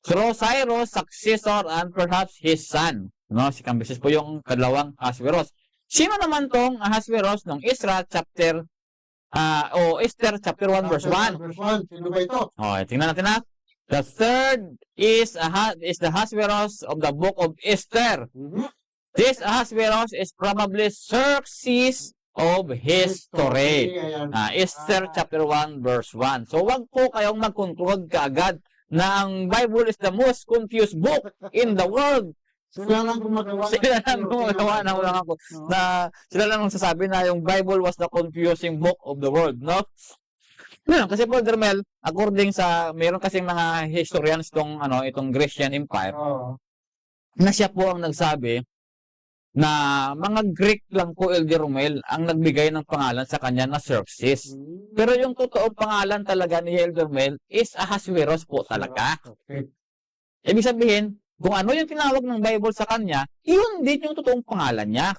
Through Cyrus, successor, and perhaps his son, no? Si Cambyses po yung kadalawang Ahasuerus. Sino naman tong Ahasuerus ng Ezra chapter Esther chapter 1 verse 1? Sino ba ito? Tingnan natin na. The third is the Ahasuerus of the book of Esther. This Ahasuerus is probably Xerxes of history. Esther chapter 1 verse 1. So wag po kayong mag-conclude kaagad na ang Bible is the most confused book in the world. Sila lang gumagawa. Sila lang magsasabi na yung Bible was the confusing book of the world, no? Kasi po, Elder Romel, according sa, meron kasing mga historians itong Grecian Empire, na siya po ang nagsabi na mga Greek lang po, Elder Romel, ang nagbigay ng pangalan sa kanya na Xerxes. Pero yung totoong pangalan talaga ni Elder Romel is Ahasuerus po talaga. Ibig sabihin, kung ano yung tinawag ng Bible sa kanya, yun din yung totoong pangalan niya.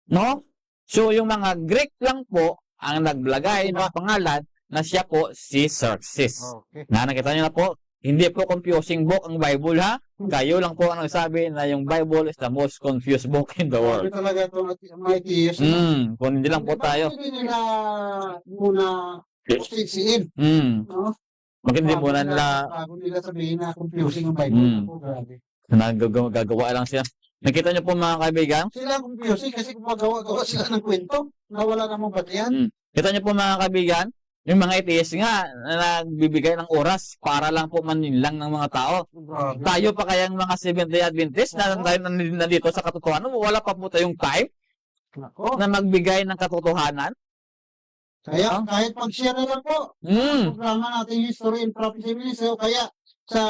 No? So, yung mga Greek lang po ang naglagay ng pangalan na siya po si Xerxes. Nakita niyo na po, hindi po confusing book ang Bible, ha? Kayo lang po ang nagsabi na yung Bible is the most confused book in the world. Talaga itong mga atheist. Kung hindi lang po tayo. Hindi nila muna siksiin. No? Bakit hindi muna nila bago nila sabihin na confusing ang Bible. Grabe. Gagawa lang siya. Nakita niyo po mga kaibigan? Sila ang confusing kasi gumagawa sila ng kwento na wala namang batihan. Kita niyo po mga kaibigan? Yung mga atheist nga na nagbibigay ng oras para lang po maninlang ng mga tao. Tayo pa kayang mga Seventh-day Adventist na tayo nandito sa katotohanan, wala pa po tayong time na magbigay ng katotohanan. Kaya kahit pag-share na lang po, programa natin History and Prophecy Ministry, o kaya sa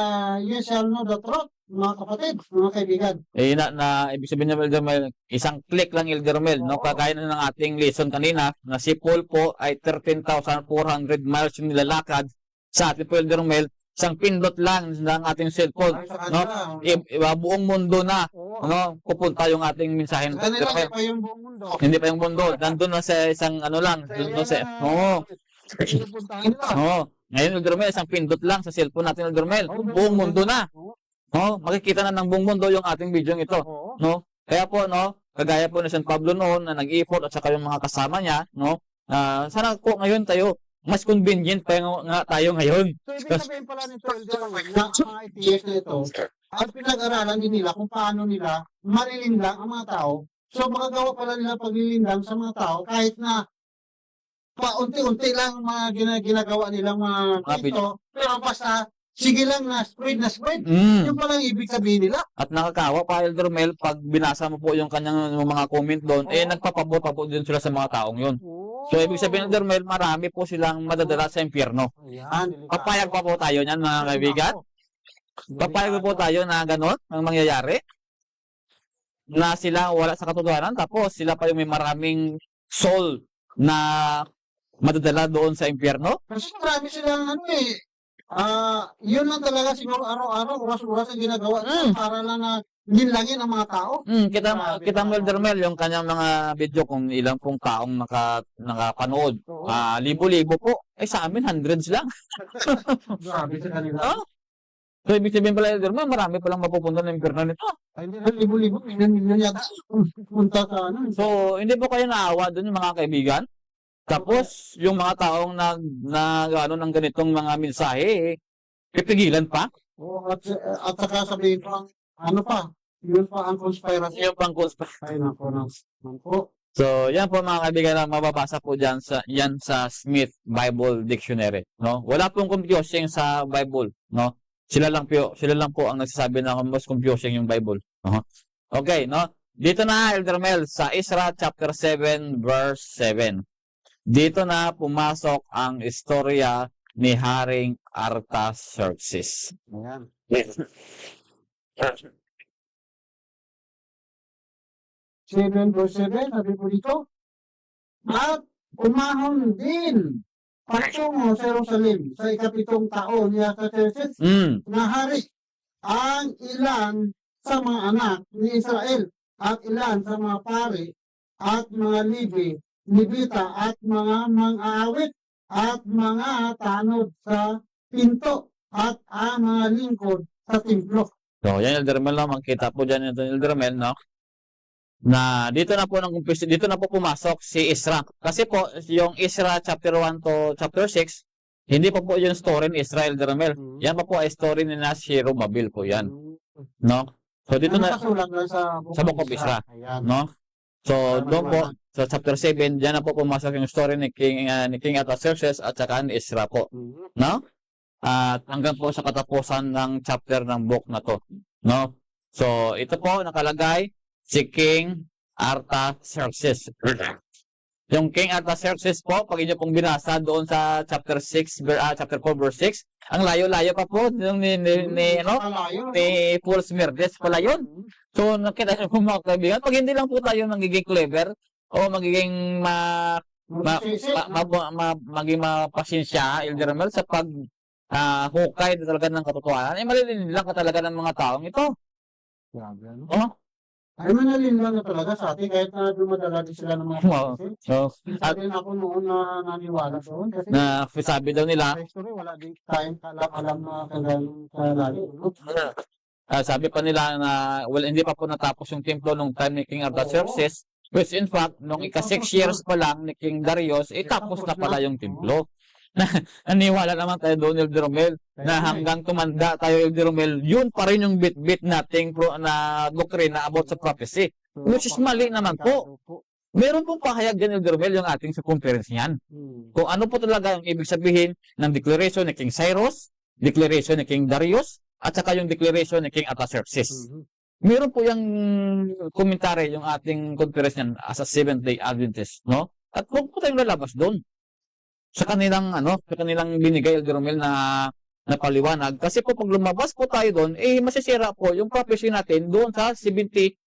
You Shall Know the Truth, mga kapatid, mga kaibigan. Ibig sabihin niya, Elder Romel, isang click lang, Elder Romel, no? Kagaya na ng ating lesson kanina, na si Paul po ay 13,400 miles yung nilalakad sa ating po, Elder Romel, isang pindot lang ng ating cellphone, Ay, sa no? kanila. Buong mundo na, Oo. ano, pupunta yung ating mensahe. Sa kanila, hindi pa yung buong mundo. Hindi pa yung mundo, nandun na sa isang ano lang, nandun sa, oo. Pinupuntahan nila. Oo. Ngayon, Elder Mel, isang pindot lang sa cellphone natin, Elder Mel. Oo, Buong mundo na. Oo. No? Makikita na ng buong mundo yung ating video ito. Oo. No? Kaya po, no, kagaya po ni San Pablo noon na nag-effort at saka yung mga kasama niya, no? Sana po ngayon tayo, mas convenient pa nga tayo ngayon. So, ibig sabihin pala nito, Elder, na mga ITS na ito, at pinag-aralan din nila kung paano nila malilindang ang mga tao. So, magagawa pala nila paglilindang sa mga tao kahit na paunti-unti lang ang mga ginagawa nilang mga Mga ito, pero basta sige lang na spread na spread. Mm. Yung palang ibig sabihin nila. At nakakawa pa, Elder Mel, pag binasa mo po yung kanyang yung mga comment doon, nagpapabot pa po din sila sa mga taong yun. So, ibig sabihin, Elder Mel, marami po silang madadala sa impyerno. Ayan. Papayag pa po tayo niyan, mga kaibigan. Papayag po tayo na gano'n ang mangyayari. Na sila wala sa katotohanan, tapos sila pa yung may maraming soul na madadala doon sa impyerno. Kasi marami silang yun lang talaga siguro araw-araw, oras-oras ang ginagawa nila para lang na ginlangin ang mga tao. Kita mo, Elder Mel, yung kanyang mga video kung ilang pong taong nakapanood. Oo. Libo-libo po. Sa amin, hundreds lang. Grabe sa kanila. Oh. So, ibig sabihin pala, Elder Mel, marami palang mapupunta ng impyerno nito. Ay, hindi na libo-libo, milyon yata. Punta sa ano. So, hindi po kayo naawa doon yung mga kaibigan? Tapos, yung mga taong ng ganitong mga mensahe, pipigilan pa? Oo, at saka sabihin pa, ano pa, yun pa ang conspiracy. Yung pang Ay, nako. So, yan po mga kaibigan na mababasa po yan sa Smith Bible Dictionary, no? Wala pong confusing sa Bible, no? Sila lang po ang nagsasabi na mas confusing yung Bible, no? Okay, no? Dito na, Elder Mel, sa Ezra chapter 7 verse 7. Dito na pumasok ang istorya ni Haring Artaxerxes. Ayan. 7 verse 7, sabi po dito, at umahon din patungo sa Jerusalem sa ikapitong taon ni Artaxerxes na hari ang ilan sa mga anak ni Israel at ilan sa mga pari at mga Levita at mga mang-aawit at mga tanod sa pinto at ang mga lingkod sa templo. So, yan, Elder Mel, no? Makita po dyan ito, Elder Mel, no? Na dito na po pumasok si Ezra. Kasi po, yung Ezra chapter 1 to chapter 6, hindi pa po yung story ni Ezra, Elder Mel. Yan pa po ay story ni Zerubbabel po yan. No? So, dito na, Nakasulat lang sa Book of Ezra. Ayan. no? So, doon po, sa chapter 7, diyan na po pumasok yung story ni King Artaxerxes at saka ni Ezra po. No? At hanggang po sa katapusan ng chapter ng book na to. No? So, ito po nakalagay si King Artaxerxes. Yung King Artaxerxes po, pag inyo pong binasa doon sa chapter 4 verse 6, ang layo-layo pa po yung ni Paul Smirdes pala yun. So, nakita nyo po mga kaibigan, pag hindi lang po tayo magiging clever o magiging maging mapasensya, Elder Mel, sa hukay talaga ng katotohanan, malilin lang ka talaga ng mga taong ito. Grabe, ano? Oh? Ay, manalin lang na talaga sa atin kahit na dumadala din sila ng mga Wow. prophecy. So, Sabi na ako noon na naniwala doon kasi sabi daw nila, sa history wala din tayong alam na kagaling kalali. sabi pa nila na hindi pa po natapos yung templo nung time ni King Artaxerxes, which in fact, nung ika-6 years pa lang ni King Darius, tapos na pala yung templo. Naniwala naman tayo doon, Elder Mel, na hanggang tumanda tayo, Elder Mel, yun pa rin yung bit-bit nating na doktrina about sa prophecy. Which is mali naman po. Meron pong pahayag dyan, Elder Mel, yung ating circumference niyan. Kung ano po talaga ang ibig sabihin ng declaration ni King Cyrus, declaration ni King Darius, at saka yung declaration ni King Artaxerxes. Meron po yung komentary yung ating conference niyan as a Seventh-day Adventist, no? At kung po tayong lalabas doon sa kanilang binigay, Elder Mel, na paliwanag. Kasi po pag lumabas po tayo doon, masisira po yung prophecy natin doon sa 70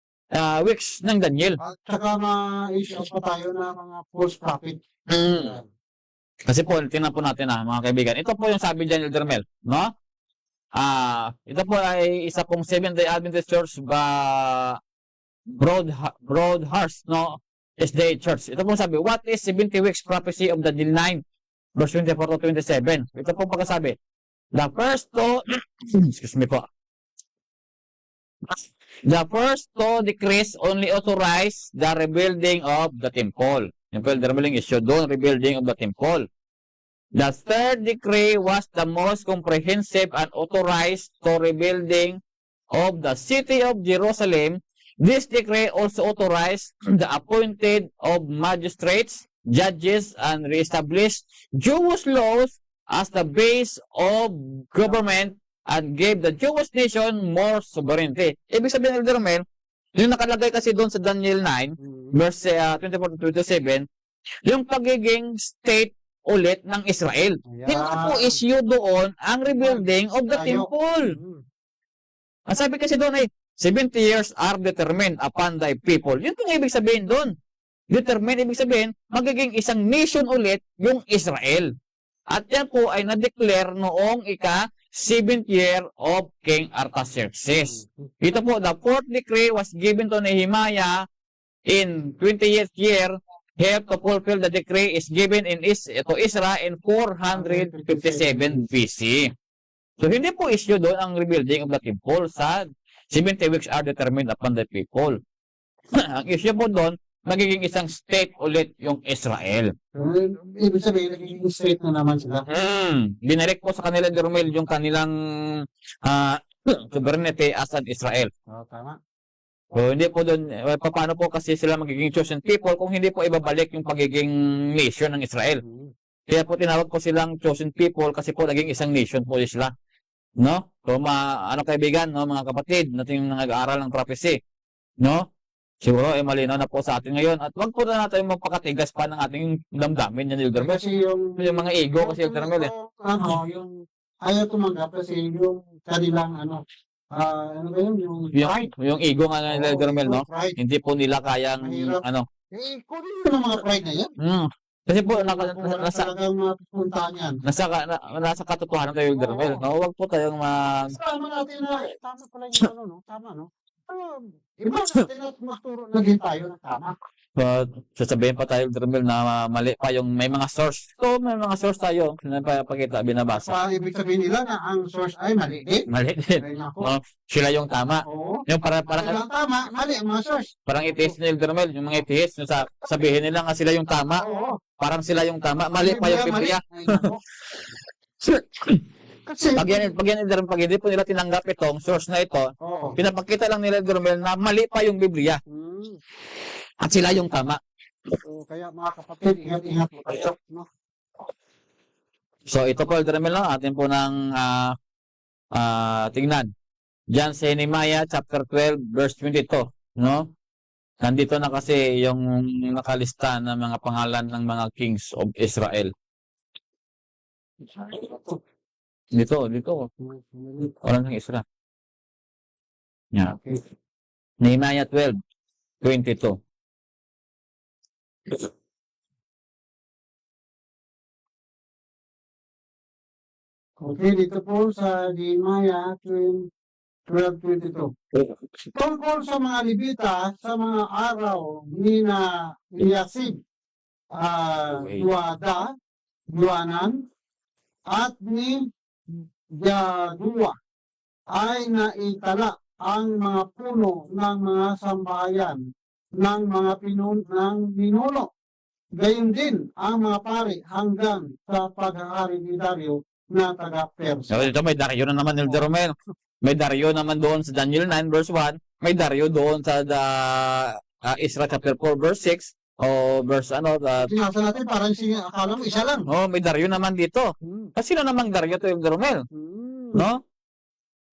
weeks ng Daniel. At saka ma-issue pa tayo ng mga false prophet. Kasi po, tingnan po natin mga kaibigan. Ito po yung sabi dyan, Elder Mel, no? ito po ay isa pong Seventh-day Adventist Church Broadhurst, no? SDA Church. Ito pong sabi, what is 70 weeks prophecy of the Daniel 9, verse 24 to 27? Ito pong pagkasabi, the first two, excuse me po, the first two decrees only authorize the rebuilding of the temple. Yung the rebuilding issue doon, rebuilding of the temple. The third decree was the most comprehensive and authorized to rebuilding of the city of Jerusalem. This decree also authorized the appointed of magistrates, judges, and reestablished Jewish laws as the base of government and gave the Jewish nation more sovereignty. Ibig sabihin, Elder Romel, yung nakalagay kasi doon sa Daniel 9, verse 24 to 27, yung pagiging state ulit ng Israel. Hindi po issue doon ang rebuilding of the temple. Ang sabi kasi doon ay, 70 years are determined upon thy people. Yun po ibig sabihin doon. Determined, ibig sabihin, magiging isang nation ulit yung Israel. At yan po ay na-declare noong 7th year of King Artaxerxes. Ito po, the fourth decree was given to Nehemiah in 20th year. Here to fulfill the decree is given to Israel in 457 BC. So, hindi po issue doon ang rebuilding of the temple sa 70 weeks are determined upon the people. Ang issue po doon, magiging isang state ulit yung Israel. Ibig sabihin, nagiging state na naman sila. Binalik po sa kanila, Jeromel, yung kanilang sovereignty as an Israel. Tama. So, hindi po doon, paano po kasi sila magiging chosen people kung hindi po ibabalik yung pagiging nation ng Israel. Kaya po tinawag po silang chosen people kasi po naging isang nation po sila. No? So, kaibigan, no, mga kapatid, natin nag-aaral ng prophecy. No? Siguro, malinaw na po sa atin ngayon. At wag po na natin magpakatigas pa ng ating damdamin yan, Elder Mel. Kasi yung mga ego kasi, Elder Mel, yung ayaw tumanggap kasi yung kanilang ano ba yun? Yung pride. Yung ego nga ng Elder Mel, no? Pride. Hindi po nila kayang, Mahirap. Kunin mo ng mga pride na yan. Kasi po, talagang mapupuntahan yan. nasa katotohanan tayo, Elder Mel. No? Huwag po tayong Tama natin na, tama pala yung ano, no? Tama, no? Iba natin at magturo na din tayo ng tama. Sasabihin pa tayo, Elder Mel, na mali pa yung may mga source. So, may mga source tayo na pakita, binabasa. Ibig sabihin nila na ang source ay mali din. Mali din. Ay, nako. No? Sila yung tama. Oo. Yung parang Sila ang tama, mali ang mga source. parang atheist ni Elder Mel, yung mga atheist, yung sabihin nila nga sila yung tama. Oo. Parang sila yung tama. Mali pa yung Biblia. Ay, nako. Kasi, Pag hindi po nila tinanggap itong source na ito, oo. pinapakita lang nila, Elder Mel, na mali pa yung Biblia. At sila yung tama. So, kaya mga kapatid, ingat-ingat po kayo. No? So, ito po, Elder Mel, atin po ng tingnan. Diyan sa Nehemiah chapter 12, verse 22. No? Nandito na kasi yung nakalista ng mga pangalan ng mga kings of Israel. Dito. Orang ng Israel. Yeah. Okay. Nehemiah 12, 22. Okay, dito po sa Nehemiah 12:22. Tungkol sa mga Libita, sa mga araw ni na Eliasib, Duada, Duanan, at ni Jadua, ay naitala ang mga puno ng mga sambahayan ng mga pinuno. Gayon din ang mga pari hanggang sa paghahari ni Dario na taga-Persia. So, ito may Dario na naman, Elder Romel. May Dario naman doon sa Daniel 9 verse 1. May Dario doon sa Israel chapter 4 verse 6. O verse Tinasa natin parang akala mo isa lang. may Dario naman dito. Kasi sino namang Dario to, Elder Romel? No?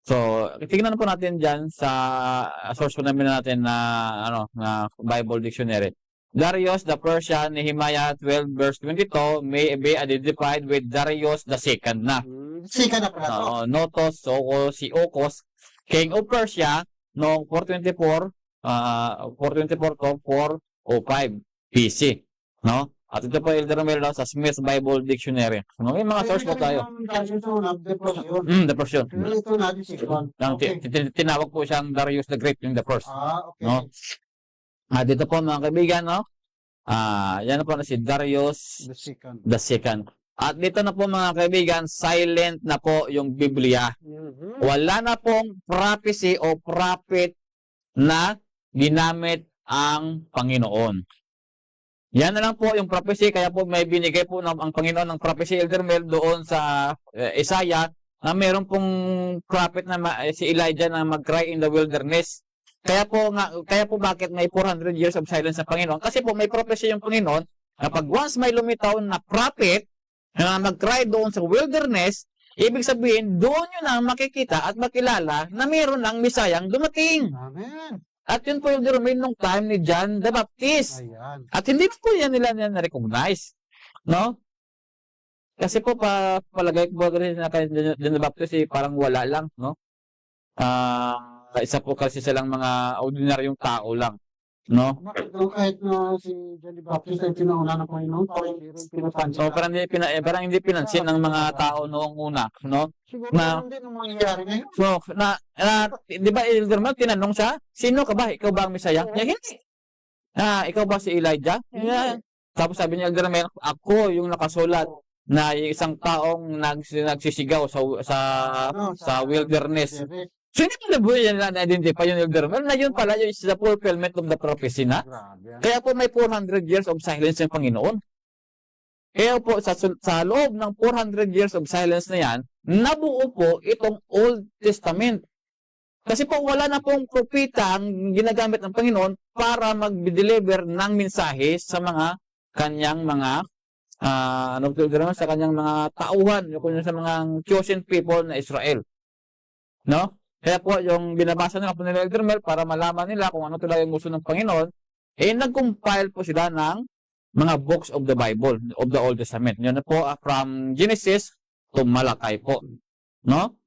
So, tingnan po natin diyan sa source po natin na Bible Dictionary. Darius the Persian, Nehemiah 12 verse 22 may be identified with Darius the second na. Second na pala. Notos, si Okos, King of Persia, noong 424 to 405 BC. No? At ito po Elder Romel sa Smith's Bible Dictionary. No, may mga source po tayo. The first yun. Pero ito na, the second. Okay. Tinawag po siyang Darius the Great, yung the first. Okay. No? Dito po mga kaibigan, no? Yan na po na si Darius The second. the second. At dito na po mga kaibigan, silent na po yung Biblia. Wala na pong prophecy o prophet na ginamit ang Panginoon. Yan na lang po yung prophecy, kaya po may binigay po ang Panginoon ng prophecy, Elder Mel, doon sa Isaiah, na meron pong prophet na si Elijah na mag-cry in the wilderness. Kaya po bakit may 400 years of silence sa Panginoon? Kasi po may prophecy yung Panginoon na pag once may lumitaw na prophet na mag-cry doon sa wilderness, ibig sabihin, doon yun ang makikita at makilala na meron ng Misayang dumating. Amen. At yun po yung dumating nung time ni John the Baptist. Ayan. At hindi po yan nila na-recognize. No? Kasi po palagay ko rin na kay John the Baptist parang wala lang. No? Isa po kasi silang mga ordinaryong tao lang. No? Bakit daw kahit na si John the Baptist ay pinauna ng Panginoon, parang hindi rin pinapansin. So, parang hindi pinansin ng mga tao noong una. No? Siguro na- hindi nung mangyayari ngayon. So, di ba, Elder Mel, tinanong siya, sino ka ba? Ikaw ba ang Misaya? Niya, hindi. Ikaw ba si Elijah? Yeah. Tapos sabi niya, Elder Mel, ako yung nakasulat na yung isang taong nagsisigaw sa wilderness. So, hindi pala po yan na-identify yung Elder Mel, na yun pala yung the fulfillment of the prophecy na. Grabe. Kaya po may 400 years of silence yung Panginoon. Kaya po sa loob ng 400 years of silence na yan, nabuo po itong Old Testament. Kasi po wala na pong propeta ang ginagamit ng Panginoon para mag-deliver ng mensahe sa mga kanyang mga sa kanyang mga tauhan, sa mga chosen people na Israel. No? Kaya po yung binabasa nila po nila Elder Mel para malaman nila kung ano talaga yung gusto ng Panginoon, nag-compile po sila ng mga books of the Bible, of the Old Testament. Yun na po, from Genesis to Malachi po. No?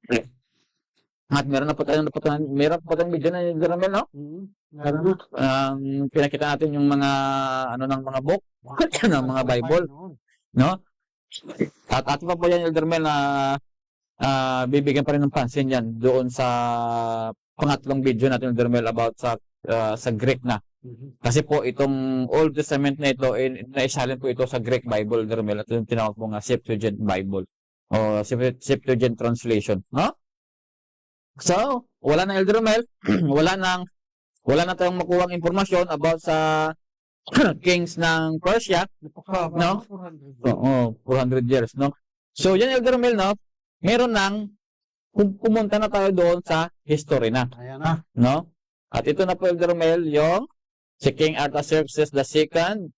At meron po tayong video na yung Mel, no? Meron na. Pinakita natin yung mga, ng mga book, ng mga Bible. No? At atin pa po yan, Elder Mel, na bibigyan pa rin ng pansin yan doon sa pangatlong video natin, Elder Mel, about sa Greek na. Kasi po itong Old Testament na ito, naisalin po ito sa Greek Bible, Elder Mel, at yung tinawag po nga Septuagint Bible o Septuagint Translation. No? So, wala na Elder Mel, wala na tayong makuhang impormasyon about sa kings ng Persia, no? 400 years, no? So, yan Elder Mel, no? Meron nang pumunta na tayo doon sa history na. Ayan na. No? At ito na po Elder Mel, yung si King Artaxerxes II,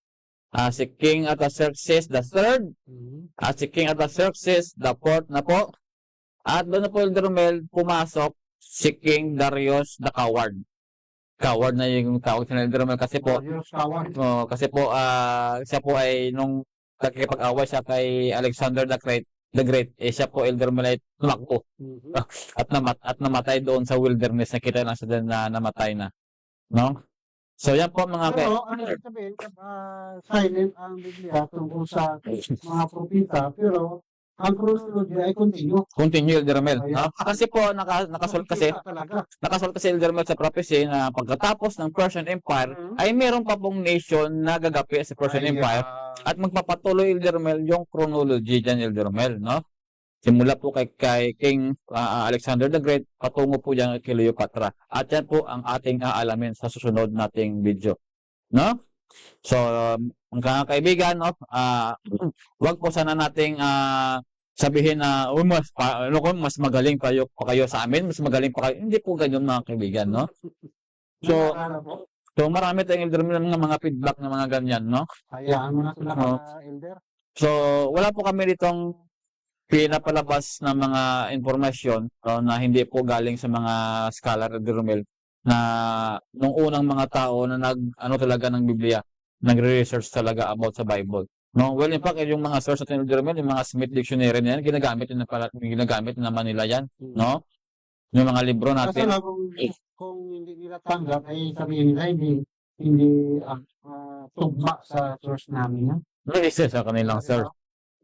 si King Artaxerxes III, at si King Artaxerxes IV na po. At doon na po Elder Mel, pumasok si King Darius the Coward. Coward na yung tawag sa Elder Mel kasi po, siya po ay nung nakikipag-away siya kay Alexander the Great, siya po Elder Mel ay tumakbo at namatay doon sa wilderness. Nakita lang siya na namatay na. No? So yan po mga Pero ano sabihin, silent ang Biblia tungkol sa mga propeta, pero ang chronology ay continue Elder Mel. Ayan. Kasi po nakasulat kasi Elder Mel sa prophecy na pagkatapos ng Persian Empire ay meron pa pong nation na gagapi sa Persian Empire at magpapatuloy Elder Mel yung chronology dyan Elder Mel, no? Simula po kay King Alexander the Great patungo po dyan kay Cleopatra. At yan po ang ating aalamin sa susunod nating video, no? So, mga kaibigan, no, wag po sana nating sabihin na mas magaling pa kayo sa amin, mas magaling pa kayo. Hindi po ganyan mga kaibigan, no? So marami tayong Elder Mel ng mga feedback ng mga ganyan, no? Hayaan mo na sila Elder. So, wala po kami ditong pinapalabas na mga informasyon na hindi po galing sa mga scholar Elder Mel na nung unang mga tao na talaga ng Biblia, nagre-research talaga about sa Bible. No? Well, in fact, yung mga source natin Elder Mel, yung mga Smith Dictionary na yan, ginagamit naman nila yan, no? Yung mga libro natin. Kasi kung hindi nila tanggap, ay sabihin nila hindi tugma sa source namin yan. Isa sa kanilang source.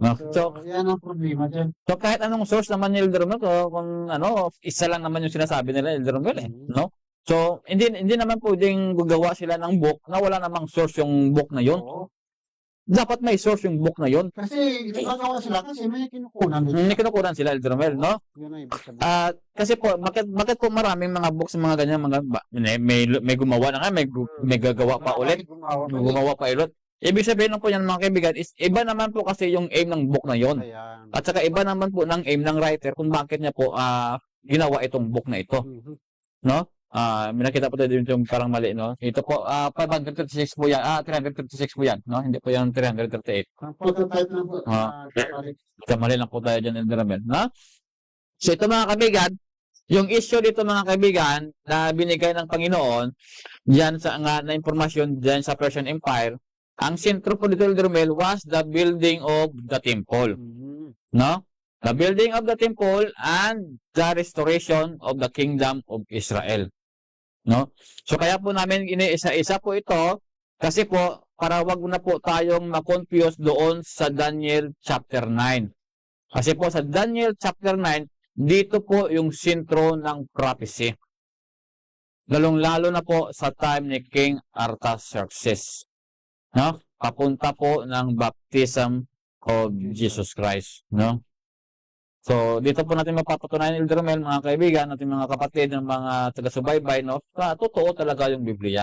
No? So, yan ang problema dyan. So kahit anong source naman ni Elder Romel, kung ano, isa lang naman yung sinasabi nila Elder Romel, no? So hindi naman pwedeng gagawa sila ng book na wala namang source yung book na yun. Oo. Dapat may source yung book na yun. Kasi gagawa sila kasi may kinukunan nila. May kinukunan sila Elder Romel, no? Yun ang ibig sabihin. Kasi po, bakit po maraming mga books, mga ganyan, may gumawa na nga, may gagawa pa ulit, gumawa pa ulit. Ibig sabihin lang po yan mga kaibigan is iba naman po kasi yung aim ng book na yon. Ayan. At saka iba naman po ng aim ng writer kung bakit niya po ginawa itong book na ito, no? May nakita po tayo dito yung parang mali, no? Ito po 536 po yan. 336 po yan, no? Hindi po yan 338. Ang prototype na po. Kamali lang po tayo dyan, Elder Romel, no? So ito mga kaibigan, yung issue dito mga kaibigan na binigay ng Panginoon diyan sa na impormasyon diyan sa Persian Empire, ang sentro po dito Elder Romel was the building of the temple, no? The building of the temple and the restoration of the kingdom of Israel, no? So kaya po namin iniisa-isa po ito kasi po para wag na po tayong ma-confuse doon sa Daniel chapter 9. Kasi po sa Daniel chapter 9, dito po yung sentro ng prophecy. Lalong-lalo na po sa time ni King Artaxerxes. No? Papunta po ng baptism of Jesus Christ, no? So, dito po natin mapapatunayan, Elder Romel, mga kaibigan, natin mga kapatid, ng mga taga-subaybay, no? Totoo talaga yung Biblia,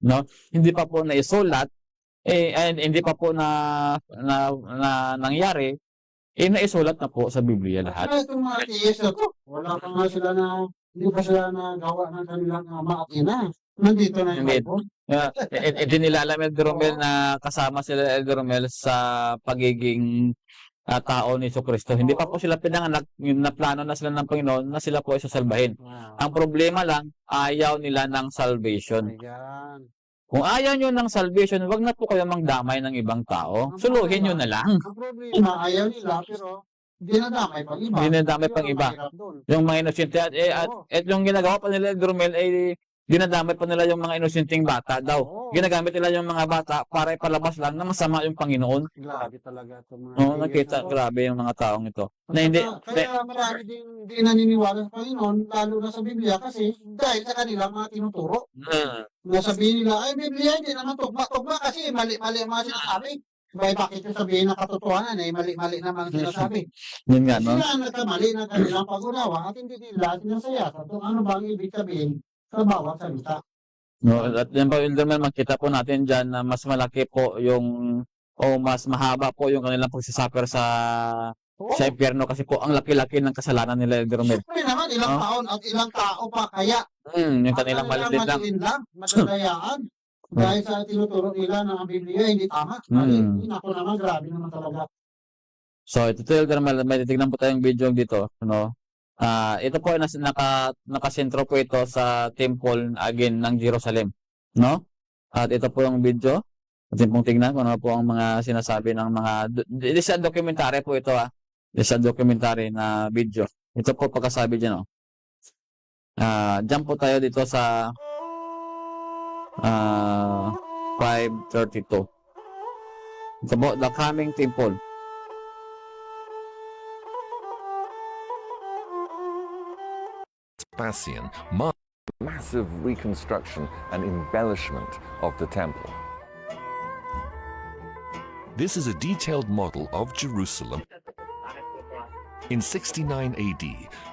no? Hindi pa po naisulat, and hindi pa po nangyari, naisulat na po sa Biblia lahat. At itong mga tiyes na to, wala pa nga sila hindi pa sila nagawa ng kanilang ama at ina. Nandito na yung Bible. Hindi nila alam, Elder Romel, na kasama sila, Elder Romel, sa pagiging tao ni Jesucristo. Hindi pa po sila pinanganak, na plano na sila ng Panginoon na sila po ay sasalbahin. Ang problema lang, ayaw nila ng salvation. Ayan. Kung ayaw nyo ng salvation, wag na po kayo mangdamay ng ibang tao. Suluhin nyo na lang. Ang problema, ayaw nila, pero dinadamay pang iba. Dinadamay pang iba. Yung mga inosente. At yung ginagawa pa nila, Elder Romel, ay dinadamay pa nila yung mga inosenteng bata daw. Ginagamit nila yung mga bata para ipalabas lang na masama yung Panginoon. Grabe talaga ito mga Oo, nakita, grabe yung mga taong ito. Na hindi, Kaya marami din di naniniwala sa Panginoon, lalo na sa Biblia, kasi dahil sa kanilang mga tinuturo. Nasabihin nila, ay Biblia, hindi naman tugma kasi mali-mali ang mga sinasabi. Bakit yung sabihin ng katotohanan, ay mali-mali naman ang sinasabi. yun nga, no? Sila ang nagkamali ng kanilang pag-unawa at hindi nila sinasaya kung ano bang ibig sabihin sa bawat salita. No, at yan po, Elder Romel, makita po natin dyan na mas malaki po yung, o mas mahaba po yung kanilang pagsasuffer sa impyerno kasi po ang laki-laki ng kasalanan nila, Elder Romel. Siyempre naman, ilang taon at ilang tao pa kaya Yung kanilang maliit lang. madadayaan. Dahil sa tinuturo nila na ang Biblia hindi tama. Ako naman, grabe naman talaga. So, ito Elder Romel, may titignan po tayong video dito, no? Ito po ay nakasentro po ito sa temple again ng Jerusalem, no? At ito po yung video. Atin pong tingnan kung ano po ang mga sinasabi ng mga this is a documentary po ito, This is a documentary na video. Ito po pagkasabi diyan, jump po tayo dito sa 5:32. It's about the coming temple. Vespasian marked massive reconstruction and embellishment of the temple. This is a detailed model of Jerusalem. In 69 AD,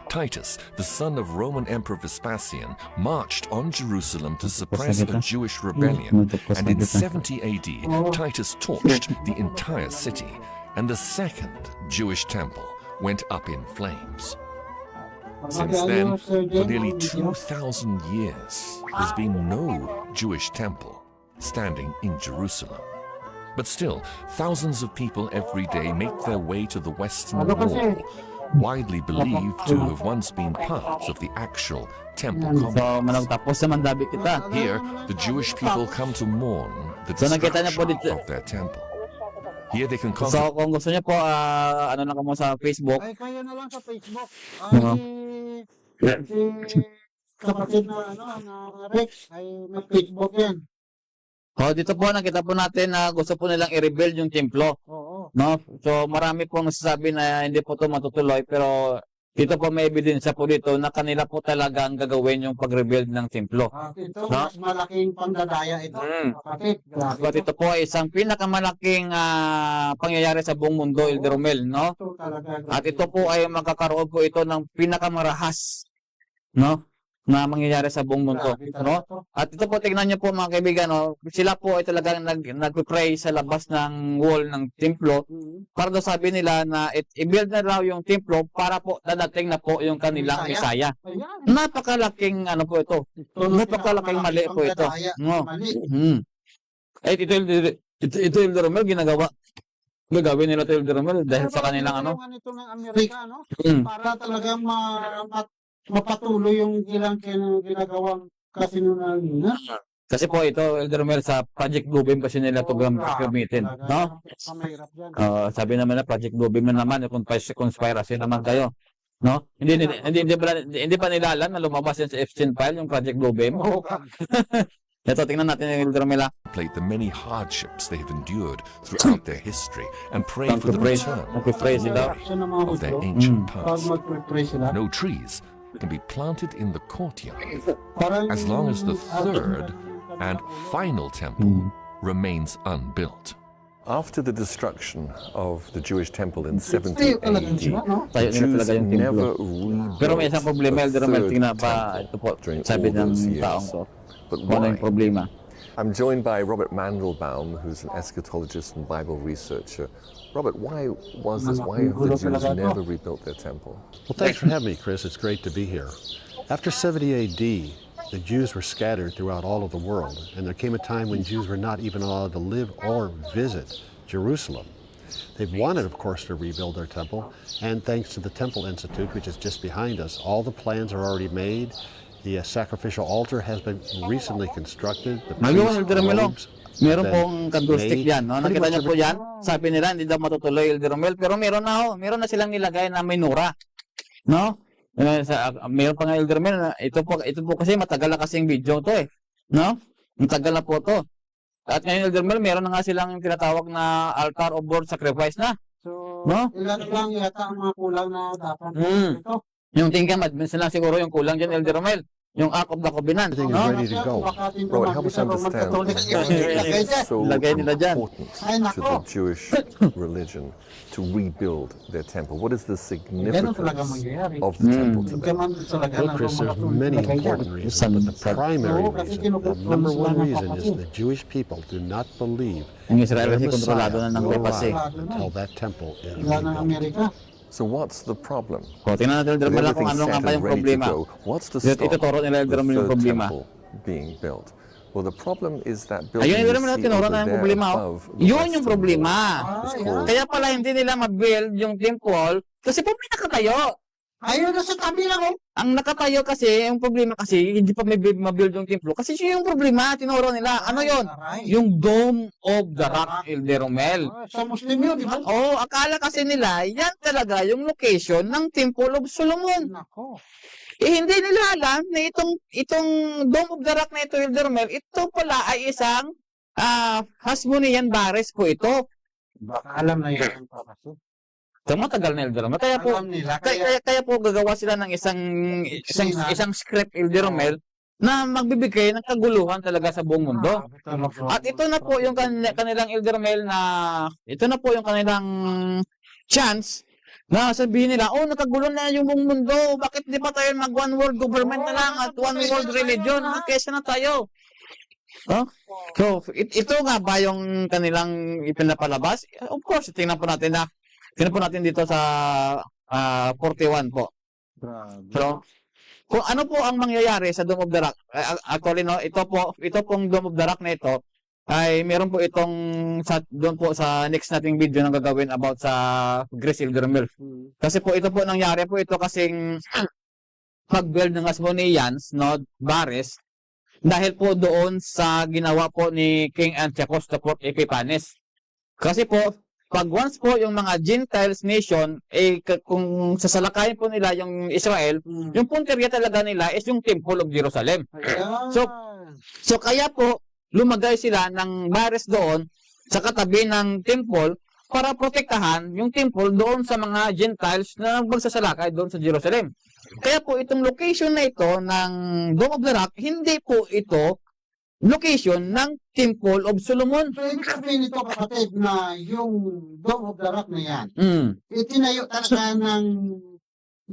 Titus, the son of Roman Emperor Vespasian, marched on Jerusalem to suppress a Jewish rebellion, and in 70 AD, Titus torched the entire city, and the second Jewish temple went up in flames. Since then, for nearly 2,000 years, there's been no Jewish temple standing in Jerusalem. But still, thousands of people every day make their way to the Western Wall, widely believed to have once been parts of the actual temple complex. Here, the Jewish people come to mourn the destruction of their temple. Here they can So, kung gusto niyo po, ano lang mo sa Facebook. Ay, kaya na lang sa Facebook. Si kapatid na Rex ay may Facebook yan. Dito po nakita po natin na gusto po nilang i-rebuild yung templo, Oo. no? So marami pong nagsasabi na hindi po ito matutuloy, pero dito po may ebidensya po dito na kanila po talaga ang gagawin yung pag-rebuild ng templo. At ito, mas malaking pandadaya ito. Kapatid, grabe But ito po ay isang pinakamalaking pangyayari sa buong mundo, Elder Romel, no? ito talaga. At ito po ay magkakaroon po ito ng pinakamarahas, no? Na mangyayari sa buong mundo, Grabe talaga no? to. At ito po, tingnan niyo po mga kaibigan, no? Sila po ay talagang nagpe-pray sa labas ng wall ng templo para daw sabi nila na i-build na raw yung templo para po dadating na po yung kanilang Messiah. Ayan. Napakalaking ano po ito. Ito ang Napakalaking mali po ito. pandadaya. No. Mali. Ito yung Romel ginagawa. Gagawin nila ito yung Romel dahil sa kanilang ano. Ito ng Amerika, no? Mm. Para talagang mapatuloy yung ilang ginagawang kasinungalingan. Kasi po ito, Elder Romel, sa Project Bluebeam kasi nila ito gamitin. No? Mahirap yan. Sabi naman na Project Bluebeam na naman, conspiracy naman kayo. No? Hindi pa nila alam na lumabas yan sa Epstein file, yung Project Bluebeam. Ito, tingnan natin yung Elder Romel. Contemplate the many hardships they have endured throughout their history and pray for the Nagpe-pray return sila. Reaction ng mga of their Hudyo, ancient pag past. mag-pray sila, No trees can be planted in the courtyard parang as long as the third and final temple remains unbuilt. After the destruction of the Jewish temple in Tayo 70 talagang AD, sila, no? Tayo the nila Jews talaga yung templo. never rebuilt Pero may isang problema, the Elder Romel, third tingnan pa, temple ito po, during sabi all ng those taong years. to. But Kung ano yung why? problema. I'm joined by Robert Mandelbaum, who's an eschatologist and Bible researcher. Robert, why was this? Why have the Jews never rebuilt their temple? Well, thanks for having me, Chris. It's great to be here. After 70 AD, the Jews were scattered throughout all of the world, and there came a time when Jews were not even allowed to live or visit Jerusalem. They wanted, of course, to rebuild their temple, and thanks to the Temple Institute, which is just behind us, all the plans are already made. The sacrificial altar has been recently constructed. The Ngayon, priest's Elder Romel, robes meron have pong been candlestick made. yan. No? Pretty Nakita much niyo po yan? Sabi nila, hindi daw matutuloy, Elder Romel. Pero meron na silang nilagay na minura. No? Meron pa nga, Elder Romel, ito po kasi matagal na kasing video to eh. No? Matagal na po to. At ngayon, Elder Romel, meron na nga silang tinatawag na altar of burnt sacrifice na. So, No? ilan lang yata ang mga kulang na dapat ito. Yung tingkang advance lang siguro yung kulang dyan, Elder Romel. Yung Ark of the Covenant. Everything is No? ready to go. Robert, help us understand why it's so Lagay nila dyan. important Ay, to nako. the Jewish religion to rebuild their temple. What is the Ganun talaga significance mangyayari. of the temple Hindi today? ka man talaga Well, Chris, there's many important reasons, but the primary reason, the number one reason is the Jewish people do not believe Yung Israel their kasi kontrolado na Messiah ng will Pepas eh. arrive until that temple is Wala ng rebuilt. Amerika. So what's the problem? O, tingnan natin, Elder With Romel, kung everything ano nga set ba and yung ready to problema. go, what's to Ito- stop ituturo nila, Elder the Romel, yung third problema. temple being built? Well, the problem is that Ayun, building Elder you Romel, see tinuro over na yung there problema. above the Yun yung Western problema. Wall is called Kaya pala hindi nila ma-build yung temple kasi po may nakatayo. Ayun na sa tabi lang, oh. Ang nakatayo kasi, yung problema kasi, hindi pa may ma-build yung templo. Kasi yun yung problema, tinuro nila. Ano yun? Aray. Yung Dome of the Rock, Elder Romel. Sa Muslim yun, di ba? Oh, akala kasi nila, yan talaga yung location ng Temple of Solomon. Nako. Hindi nila alam na itong Dome of the Rock na ito, Elder Romel, ito pala ay isang Hasmonean Bares po ito. Baka alam na yun. Papasok. Ito matagal na, Elder Romel. Kaya po, Alam nila. kaya po gagawa sila ng isang script, Elder Romel, na magbibigay ng kaguluhan talaga sa buong mundo. At ito na po yung kanilang Elder Romel na ito na po yung kanilang chance na sabihin nila, oh, nakagulo na yung buong mundo. Bakit di pa tayo mag one world government na lang at one world religion? Kesa na tayo. Huh? So, ito nga ba yung kanilang ipinapalabas? Of course, tingnan po natin dito sa 41 po. So, kung ano po ang mangyayari sa Dome of the Rock, actually, no, ito pong Dome of the Rock na ito, ay meron po itong doon po sa next nating video na gagawin about sa Greece, Elder Romel. Kasi po ito po nangyari po ito kasing pag-build ng Hasmoneans, no, Bares, dahil po doon sa ginawa po ni King Antiochus IV Epiphanes. Kasi po, pag once po yung mga Gentiles nation, kung sasalakayin po nila yung Israel, yung punteriya talaga nila is yung Temple of Jerusalem. So kaya po, lumagay sila ng bares doon sa katabi ng temple para protektahan yung temple doon sa mga Gentiles na magsasalakay doon sa Jerusalem. Kaya po itong location na ito ng Dome of the Rock, hindi po ito location ng Temple of Solomon. So, ibig sabihin nito, kapatid, na yung Dome of the Rock na yan, itinayo talaga ng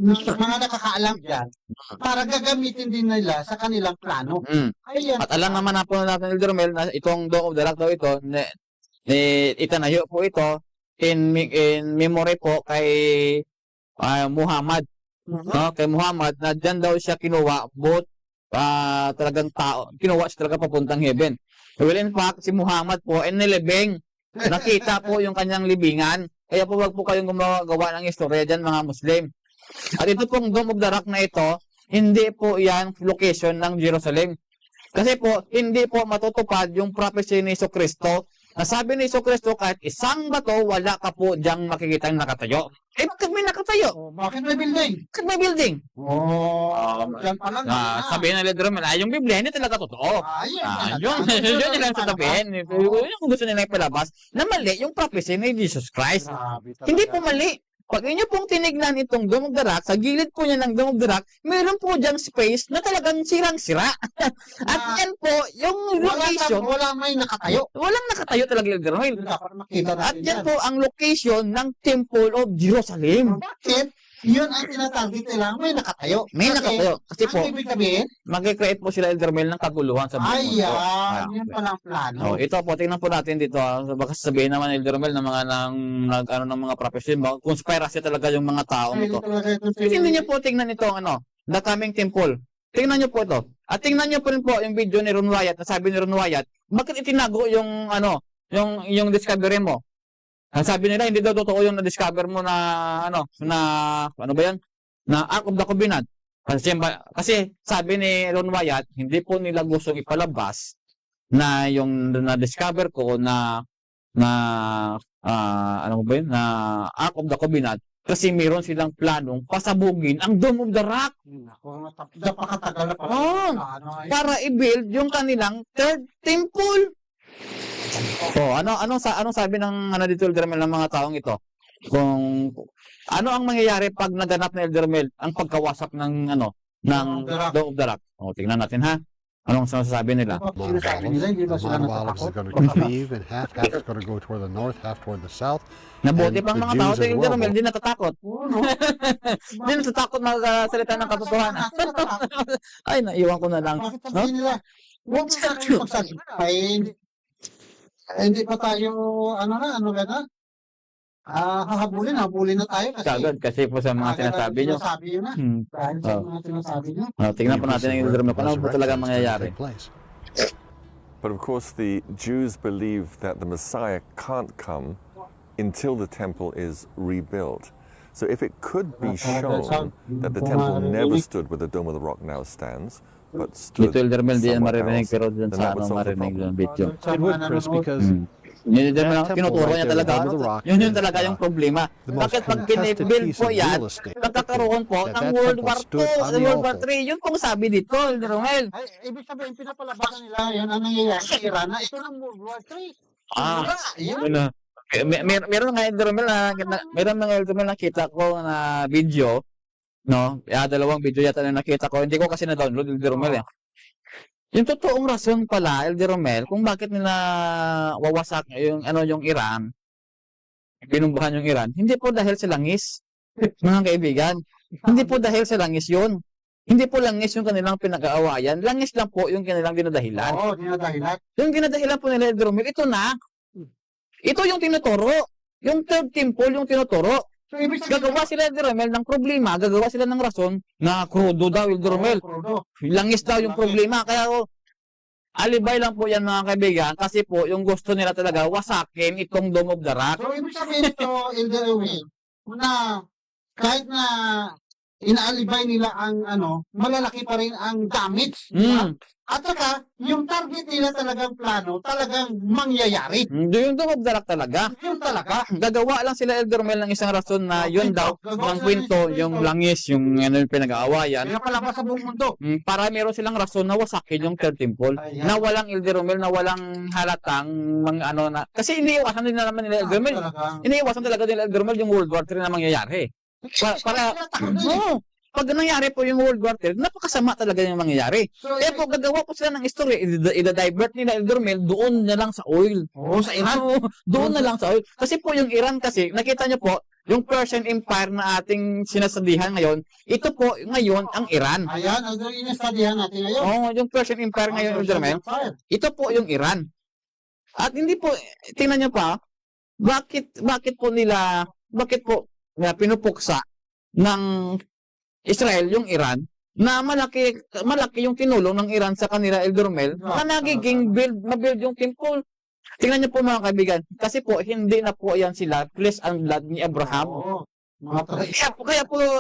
mga nakakaalam dyan para gagamitin din nila sa kanilang plano. Ayan. At alam naman na po natin, Elder Romel, na itong Dome of the Rock daw ito, itanayo po ito in memory po kay Muhammad. No? Kay Muhammad, na dyan daw siya kinuha, talagang tao, kinuha siya talaga papuntang heaven. Well, in fact, si Muhammad po, nilibing. Nakita po yung kanyang libingan. Kaya po wag po kayong gumagawa ng istorya dyan, mga Muslim. At ito pong Dome of the Rock na ito, hindi po yan location ng Jerusalem. Kasi po, hindi po matutupad yung prophecy ni Jesucristo. Nasabi ni Jesucristo, kahit isang bato, wala ka po diyang makikitang nakatayo. Eh, bakit may nakatayo? Oh, bakit may building? Bakit may building? Yan pala. Sabihin na Elder Romel, yung Biblia, hindi talaga totoo. Yun lang sasabihin. Yung gusto nila ipalabas, na mali yung prophecy ni Jesus Christ. Hindi po mali. Pag inyo pong tinignan itong Dome of the Rock, sa gilid po niya ng Dome of the Rock, meron po diyang space na talagang sirang-sira. At yan po, yung location, Wala may nakatayo. walang nakatayo talaga, Elder Romel. Dapat makita At natin yan yan. po ang location ng Temple of Jerusalem. Bakit? Yun ang tinatagit nila, may nakatayo. May nakatayo. Kasi po, ang ibig sabihin, mag-create po sila, Elder Romel, ng kaguluhan sa buong mundo. yun pala ang plano. Ito po, tingnan po natin dito. Baka sabihin naman, Elder Romel, ng mga ng mga prophecy, conspiracy talaga yung mga tao nito. Hindi niyo po tingnan ito, The Coming Temple. Tingnan niyo po ito. At tingnan niyo po rin po yung video ni Ron Wyatt, nasabi ni Ron Wyatt, bakit itinago yung yung discovery mo? Ang sabi nila, hindi daw totoo yung na-discover mo na, ano ba yan? Na Ark of the Covenant. Kasi sabi ni Ron Wyatt, hindi po nila gustong ipalabas na yung na-discover ko na ano ba yun? Na Ark of the Covenant. Kasi meron silang planong pasabugin ang Dome of the Rock. Napakatagal na pala. Oo. Para i-build yung kanilang third temple. Anong sabi ng dito, Elder Romel, ng mga taong ito? Kung ano ang mangyayari pag naganap na Elder Romel ang pagkawasak ng Dome of the Rock. Tingnan natin ha. Anong sasabi nila? The monoliths are going to cleave in half. Half is going to go toward the north, half toward the south. Nabuti And pang the mga tao Jews sa as Elder well Romel, hindi natatakot. Hindi natatakot magsalita ng katotohanan. Ay, naiwan ko na lang. Bakit sabihin nila, huwag sa akin magsasalita. Hindi pa tayo, habulin na tayo kasi. Kagad kasi po sa mga sinasabi nyo. Sinasabi yun na. Dahil sa mga sinasabi nyo. Tingnan po natin ang Elder Romel. Paano po talaga mangyayari? But of course, the Jews believe that the Messiah can't come until the temple is rebuilt. So if it could be shown that the temple never stood where the Dome of the Rock now stands, but stood Dito Elder Romel, di yan somewhere marinig, else, pero dyan then sa that would solve the marinig problem. yung video. It would, Chris, because Yun din That lang, temple tinuturo right niya there, talaga. the Dome of the Rock, Yun is, talaga yung problema. the most Bakit pag contested kinibuild piece po of yan, real estate. nagkakaroon po That ng that World temple War stood II, on the World War altar. III. Yun pong sabi dito, Elder Romel. Ay, ibig sabihin, pinapalabasan nila yun ang nangyayari sa Iran na ito ng World War III. Yan. Meron nga Elder Romel meron mga Elder Romel nakita ko na video, no? Dalawang video yata na nakita ko. Hindi ko kasi na-download Elder Romel. Yung totoong rason pala, Elder Romel, kung bakit nila wawasak yung Iran, binumbahan yung Iran, hindi po dahil sa langis, mga kaibigan. Hindi po dahil sa langis yun. Hindi po langis yung kanilang pinag-aawayan. Langis lang po yung kanilang dinadahilan. Oo, dinadahilan. Yung dinadahilan po nila, Elder Romel, ito na. Ito yung tinuturo. Yung third temple, yung tinuturo. So, ibig sabihin, Gagawa sila, Elder Romel, ng problema. Gagawa sila ng rason na krudo daw, Elder Romel. Langis daw yung problema. Kaya alibay lang po yan, mga kaibigan, kasi po yung gusto nila talaga wasakin itong Dome of the Rock. So, ibig sabihin ito, Elder Romel, na kahit na inaalibay nila ang malalaki pa rin ang damage. Di ba? Mm. At saka, yung target nila talagang plano, talagang mangyayari. Yung Dome of the Rock talaga. Yun talaga. Gagawa lang sila Elder Mel ng isang rason na yun daw, Gagawa ng sila kwento, ng yung kwento. langis, yung yung pinag-aawayan. Pinapalabas sa buong mundo. Para meron silang rason na wasakin yung Third Temple. Ayan. Na walang Elder Mel, na walang halatang mga na. Kasi iniiwasan din naman nila Elder Mel. Talagang. Iniiwasan talaga nila Elder Mel yung World War III na mangyayari. Para, No. pag nangyari po yung World War III, napakasama talaga yung mangyayari. So, Kaya po, gagawa po sila ng story, ida-divert nila Elder Mel doon na lang sa oil. Oo, sa Iran. Oo, doon na lang sa oil. Kasi po yung Iran kasi, nakita nyo po, yung Persian Empire na ating sinasabihan ngayon, ito po ngayon ang Iran. Ayan, ang inestadihan natin ngayon. Oo, yung Persian Empire ngayon, Elder Mel, ito po yung Iran. At hindi po, tingnan nyo pa, bakit po pinupuksa ng Israel yung Iran na malaki yung tinulong ng Iran sa kanila Elder Mel na nagiging mabuild yung temple. Tingnan niyo po mga kaibigan, kasi po hindi na po yan sila flesh and blood ni Abraham. Oo. Mga taray.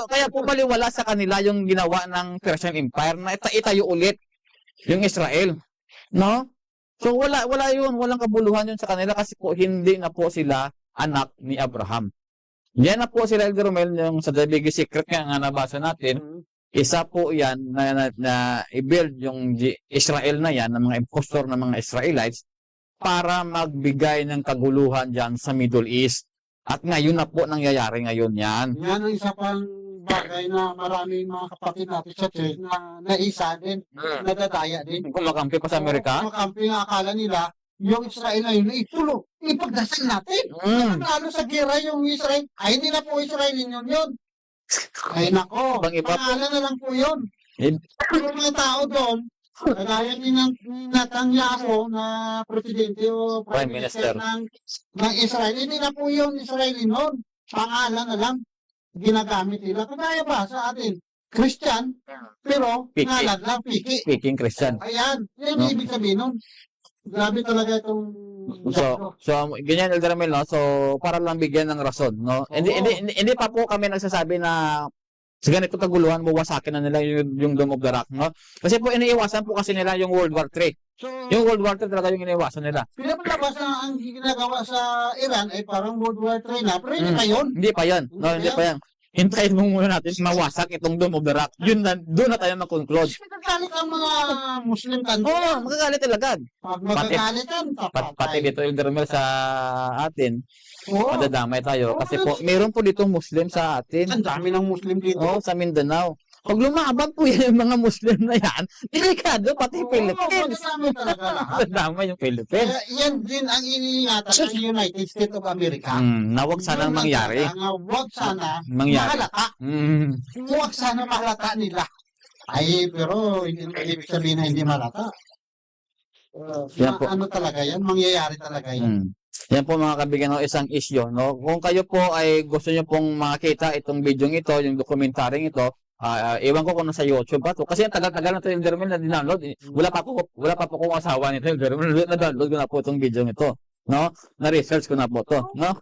Kaya po baliwala sa kanila yung ginawa ng Persian Empire na itayo ulit yung Israel. No? So wala yun, walang kabuluhan yun sa kanila kasi po hindi na po sila anak ni Abraham. Yan na po sila Elder Mel, yung sa The Big Secret nga nabasa natin. Isa po yan na i-build yung Israel na yan, ng mga impostor ng mga Israelites para magbigay ng kaguluhan dyan sa Middle East. At ngayon na po nangyayari ngayon yan. Yan ang isa pang bagay na maraming mga kapatid natin sa church na naisa din, nadadaya din. Kumakampi pa sa Amerika. Kumakampi nga akala nila, yung Israel na yun, itulo, ipagdasal natin. Lalo sa gira yung Israel, ay hindi na po Israel yun. Ay nako, Bang iba po. pangalan na lang po yun. Eh, Yung mga tao doon, kagaya ni Netanyahu na presidente o Prime prime minister Minister. ng Israel, hindi na po yun Israeli noon. Pangalan na lang ginagamit nila. Kagaya ba sa atin? Christian, pero Piki. ngalan lang, piki. Speaking Christian. Ayan, yan No? ang ibig sabihin nun. Grabe talaga itong So ganyan Elder Mel, no? So para lang bigyan ng rason, no? Hindi pa po kami nagsasabi na sa ganito kaguluhan wawasakin na nila yung Dome of the Rock, no? Kasi po iniiwasan po kasi nila yung World War III. So, Yung World War III talaga yung iniiwasan nila. pinapalabas na ang ginagawa sa Iran ay parang World War III na, pero hindi pa yun. Hindi pa yan. No, hindi pa yan. Hintayin mo muna natin mawasak itong Dome of the Rock. Yun na, doon na tayo mag-conclude. Magagalit ang mga Muslim country. Oo, magagalit talaga. Pag magagalitan, Pati dito Elder Mel sa atin, Oo. madadamay tayo. Kasi po, meron po dito Muslim sa atin. Ang dami ng Muslim dito. Oo, sa Mindanao. Pag lumaban po yan yung mga Muslim na yan, delikado pati Philippines. Madami talaga lahat. Madama yung Philippines. Kaya yan din ang iniingatan ng United States of America. Na huwag sanang mangyari. Huwag sana Mangyari. mahalata. Huwag sana mahalata nila. Ay, pero hindi naman ibig sabihin na hindi mahalata. Yan po. Ano talaga yan? Mangyayari talaga yan. Yan po mga kaibigan, no, isang issue. No? Kung kayo po ay gusto nyo pong makita itong video ito, yung documentaryong ito, ewan ko kung nasa YouTube pa to. Kasi ang tagal-tagal na ito yung Dermel na dinownload. Wala pa po kung asawa nito yung Dermel. Na-download ko na po itong video ito. No? Na-research ko na po to. No?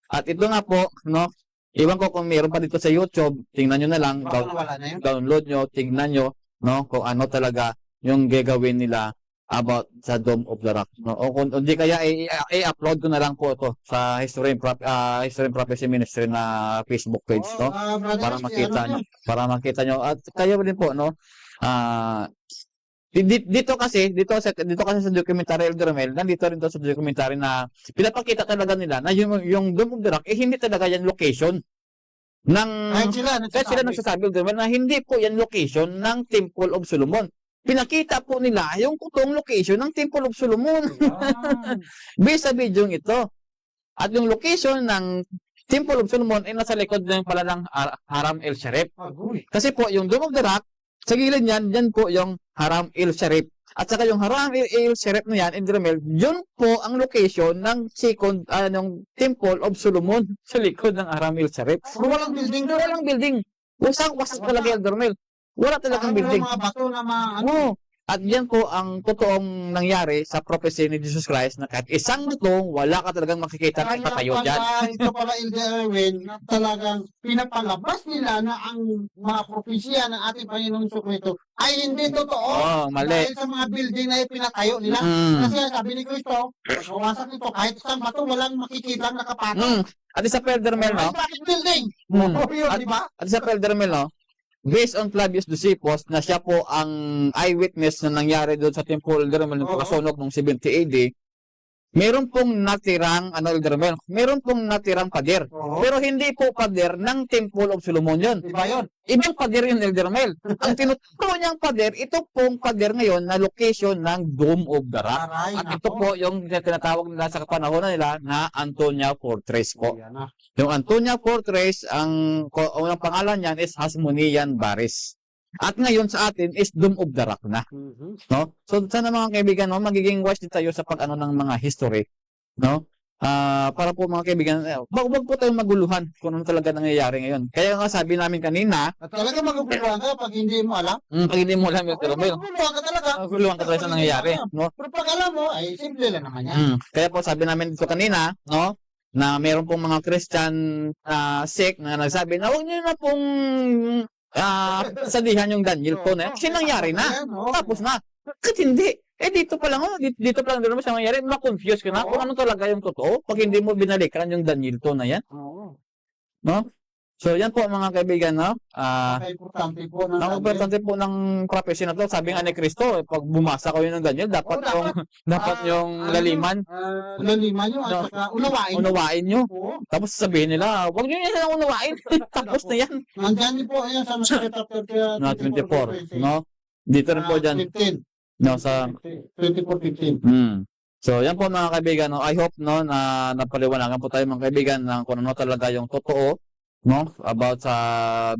At ito nga po, no? Ewan ko kung meron pa dito sa YouTube. Tingnan nyo na lang. Baka wala na yun. Download nyo, tingnan nyo, no? Kung ano talaga yung gagawin nila about sa Dome of the Rock. No? O kung hindi kaya i-upload ko na lang po ito sa History and Prophecy Ministry na Facebook page, no? Para makita nyo. Para makita nyo. At kayo din po, no? Dito kasi sa documentary Elder Mel, nandito rin to sa documentary na pinapakita talaga nila na yung Dome of the Rock, hindi talaga yan location ng Kahit sila nagsasabi Elder Mel na hindi po yan location ng Temple of Solomon. Pinakita po nila yung kutong location ng Temple of Solomon. Based sa video ito. At yung location ng Temple of Solomon ay nasa likod ng pala ng Haram El Sharif. Kasi po yung Dome of the Rock, sa gilid niyan, yan po yung Haram El Sharif. At saka yung Haram El Sharif na yan, Elder Mel, yun po ang location ng ng Temple of Solomon sa likod ng Haram El Sharif. Walang building doon. Walang building. Wasak talaga Elder Mel. Wala talagang building. Mga bato na Oo. At yan po ang totoong nangyari sa prophecy ni Jesus Christ na kahit isang lutong, wala ka talagang makikita na ipatayo dyan. Ito pala, Elder Erwin, na talagang pinapalabas nila na ang mga propesya ng ating Panginoong Jesucristo ay hindi totoo. Mali. Dahil sa mga building na ipinatayo nila. Kasi sabi ni Kristo, mawasak nito, kahit isang bato, walang makikita nakapatong. At isa pa, Elder Mel, no? Bakit building? Yun, di ba? At isa pa, Elder Mel, no? Based on Flavius Josephus, na siya po ang eyewitness na nangyari doon sa Temple Elder Mel ng pagkasunog ng 70 AD, meron pong natirang, Elder Mel, meron pong natirang pader. Pero hindi po pader ng Temple of Solomon yun. Di ba yun? Ibang pader yun, Elder Mel. Ang tinuturo niyang pader, ito pong pader ngayon na location ng Dome of the Rock. Aray, At ito po yung tinatawag nila sa panahon nila na Antonia Fortress po. Yung Antonia Fortress, ang unang pangalan niyan is Hasmonean Barris. At ngayon sa atin is Dome of the Rock na. No? So sana mga kaibigan, no, magiging wise din tayo sa pag-ano ng mga history, no? Para po mga kaibigan, wag po tayong maguluhan kung ano talaga nangyayari ngayon. Kaya nga sabi namin kanina, At talaga maguguluhan ka pag hindi mo alam. pag hindi mo alam yung pero Maguguluhan ka talaga. maguluhan ka talaga sa nangyayari, no? Pero pag alam mo, ay simple lang naman yan. Kaya po sabi namin dito kanina, no, na meron pong mga Christian sect na nagsabi na huwag niyo na pong sadihan yung Daniel po na yan. Kasi nangyari na. Tapos na. Bakit hindi? Dito pa lang, dito pa lang din naman siya nangyari. Ma-confuse ka na kung ano talaga yung totoo pag hindi mo binalikan yung Daniel to na yan. No? So, yan po mga kaibigan, no? Importante po ng Ang importante po ng prophecy na to, sabi nga ni Kristo, pag bumasa kayo ng Daniel, dapat yung laliman. Laliman yun, at saka Unawain nyo. Oo. Tapos sabihin nila, huwag nyo yan silang unawain. Tapos na yan. Nandyan din po yan sa Matthew chapter Na 24, no? Dito rin po dyan. 15. No, sa 24:15. So, yan po mga kaibigan, no? I hope, no, na napaliwanagan po tayo mga kaibigan ng kung ano talaga yung totoo, no, about sa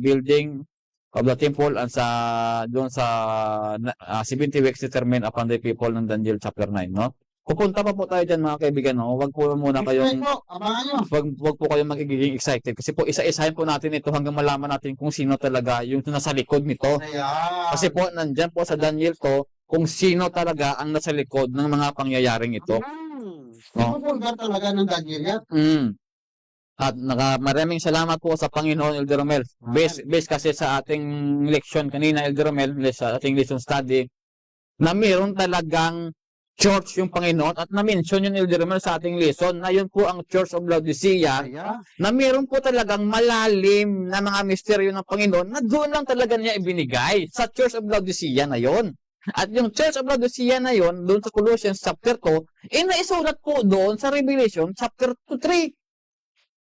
building of the temple and sa doon sa 70 weeks determined upon the people ng Daniel chapter 9, no? Pupunta pa po tayo dyan mga kaibigan, no? Wag po muna kayong Abangan nyo. wag po kayong magiging excited kasi po isa-isahin po natin ito hanggang malaman natin kung sino talaga yung nasa likod nito. Ayan. Kasi po nandyan po sa Daniel to kung sino talaga ang nasa likod ng mga pangyayaring ito. Pupulgar talaga ng Daniel yan. At maraming salamat po sa Panginoon, Elder Romel. Based kasi sa ating leksyon kanina, Elder Romel, sa ating lesson study, na mayroon talagang church yung Panginoon at na-mention yun, Elder Romel, sa ating lesson na yun po ang Church of Laodicea, na mayroon po talagang malalim na mga misteryo ng Panginoon na doon lang talaga niya ibinigay sa Church of Laodicea na yon. At yung Church of Laodicea na yon, doon sa Colossians chapter 2, naisulat po doon sa Revelation chapter 3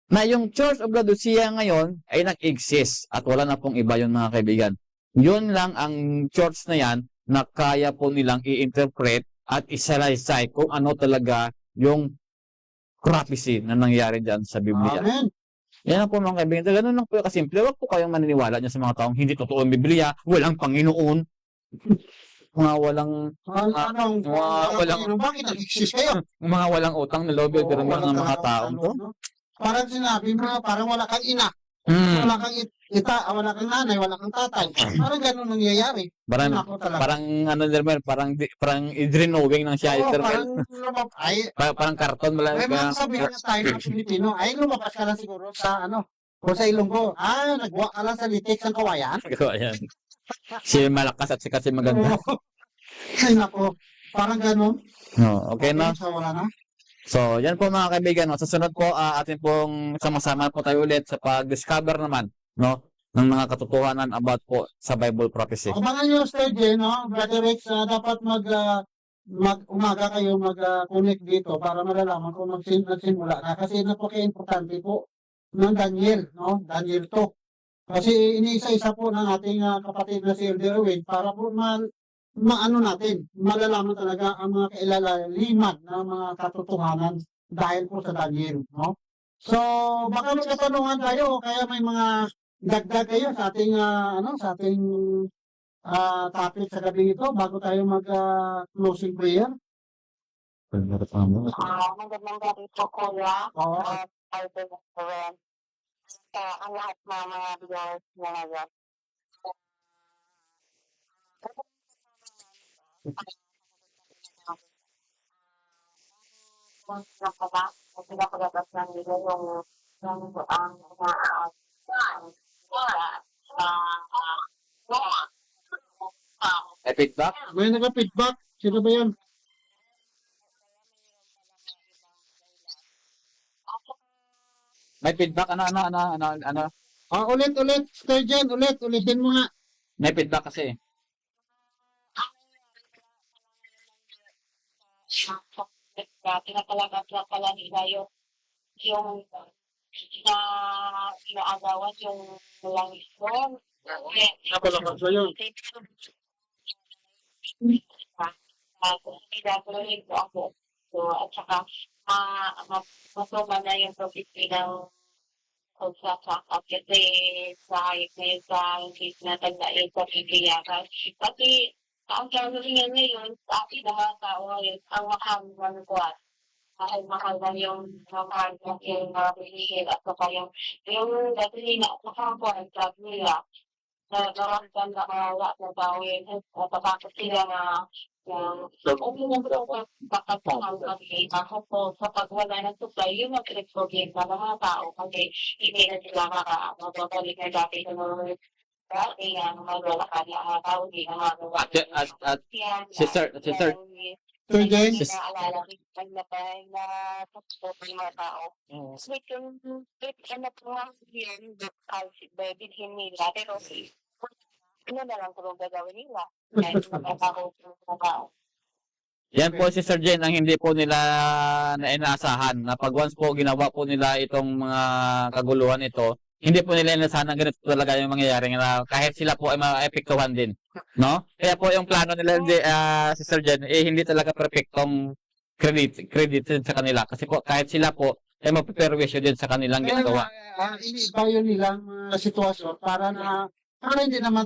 na yung Church of Laodicea ngayon ay nag-exist at wala na pong iba yun mga kaibigan. Yun lang ang church na yan na kaya po nilang i-interpret at isalaysay kung ano talaga yung prophecy na nangyari dyan sa Biblia. Amen. Yan lang po mga kaibigan. Ganun lang po kasimple. Huwag po kayong maniniwala dyan sa mga taong hindi totoo ang Biblia, walang Panginoon, mga walang Bakit nag-exist kayo? mga walang utang na loob pero ng mga taong to. Parang sinabi mo, parang wala kang ina. Wala kang wala kang nanay, wala kang tatay. Parang ganun nangyayari. Parang parang i-drenowing ng siya. Parang karton. May mga sabihin na tayo ng Pilipino, ay lumabas ka lang siguro sa o sa Ilonggo. Nagwa ka lang sa litik ng kawayan. Ayan. Si malakas at si kasi maganda. Ay nako, parang ganun. No, okay na. Wala na. So, yan po mga kaibigan. Sa sunod po, atin pong sama-sama po tayo ulit sa pag-discover naman, no, ng mga katotohanan about po sa Bible prophecy. Abangan nyo, Sir J, no? Brother Rex, dapat umaga kayo mag-connect dito para malalaman kung nagsimula na. Kasi napaka-importante po ng Daniel, no? Daniel 2. Kasi iniisa-isa po ng ating kapatid na si Elder Erwin para po malalaman talaga ang mga kailaliman ng mga katotohanan dahil po sa Daniel, no? So, baka may katanungan kayo, kaya may mga dagdag kayo sa ating, topic sa gabi ito bago tayo mag-closing prayer. Magandang gabi po, Kuya. Oo. Elder Erwin. Ang lahat ng mga viewers na ngayon. Kung nakaba, kung pinapalabas ng nila yung ang May feedback? May naka-feedback. Sino ba yan? May feedback? Ano? Ulit. Sturgeon, ulitin mo nga. May feedback kasi. pinapalabas na pala nila yung na inaagawan yung langis mo. Napalabas ba yun? Pinapalabas ko ako. So, at saka, masoma na yung prophecy ng pagsasakap kasi sa hayop na yun sa case na tagdain sa Biblia. Kasi, ang gagawin ngayon, sa ating mga tao ngayon, ang mahal ng kuwan. Dahil mahal na yung mahal na yung mga pinigil at saka yung dati na nakakuan sa nila na naramdaman na mawala na gawin at tapos sila na yung bakit ang kami ako po sa pagwala ng supply yung mag-problem sa mga tao kasi hindi na sila makabalik na dati sa mga dati ang magwala ka niya ang tao hindi na magawa. At Sister, Sturgeon? Naalala ko yung paglabay na tapos ng mga tao. So, yung ano po nga yun, bilhin nila. Pero, ano na lang kung gagawin nila. Dahil magkakaroon ng mga tao. yan po si Sir Jen ang hindi po nila na inaasahan na pag once po ginawa po nila itong mga kaguluhan ito, hindi po nila inaasahan na ganito talaga yung mangyayari na kahit sila po ay maepektuhan din, no? Kaya po yung plano nila si Sir Jen hindi talaga perfectong credit sa kanila kasi po kahit sila po ay mapiperwisyo din sa kanilang ginagawa. Iniiba yun nilang sitwasyon para hindi naman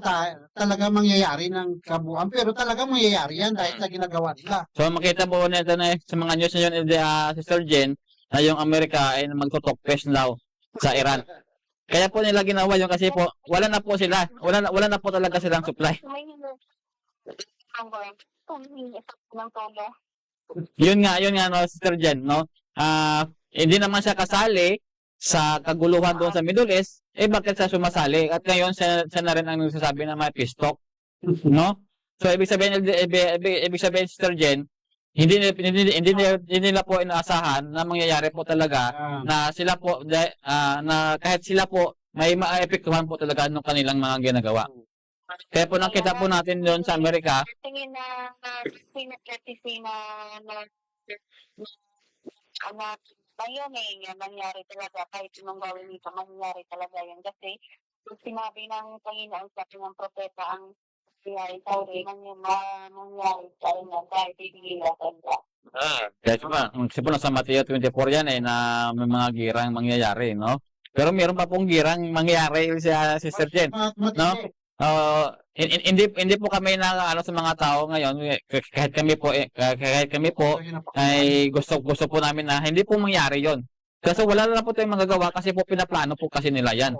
talaga mangyayari ng kabuuan. Pero talaga mangyayari yan dahil sa ginagawa nila. So makita po nito na sa mga news na yun si Sir Jen na yung Amerika ay magtutok-test daw sa Iran. Kaya po nila ginawa yun kasi po wala na po sila. Wala na po talaga silang supply. Yun nga no, Sister Jen, no? Hindi naman siya kasali sa kaguluhan doon sa Middle East, bakit siya sumasali? At ngayon siya na rin ang nagsasabi na may peace talk, no? So ibig sabihin Sister Jen, hindi nila po inaasahan na mangyayari po talaga na sila po na kahit sila po may maapektuhan po talaga ng kanilang mga ginagawa. Kaya po nakita po natin doon sa Amerika. Tingin na ngayon yung nangyari talaga kahit anong gawin nito, mangyari talaga yan. Kasi kung sinabi ng Panginoon sa ng propeta ang nangyari sa rin, mangyari sa rin na dahil bibigila talaga. Kaya siya po nasa Mateo 24 yan na may mga girang mangyayari, no? Pero meron pa pong girang mangyayari si Sister Jen, no? Hindi po kami na sa mga tao ngayon kahit kami po ay gusto po namin na hindi po mangyari yon. Kasi wala na po tayong magagawa kasi po pinaplano po kasi nila yan.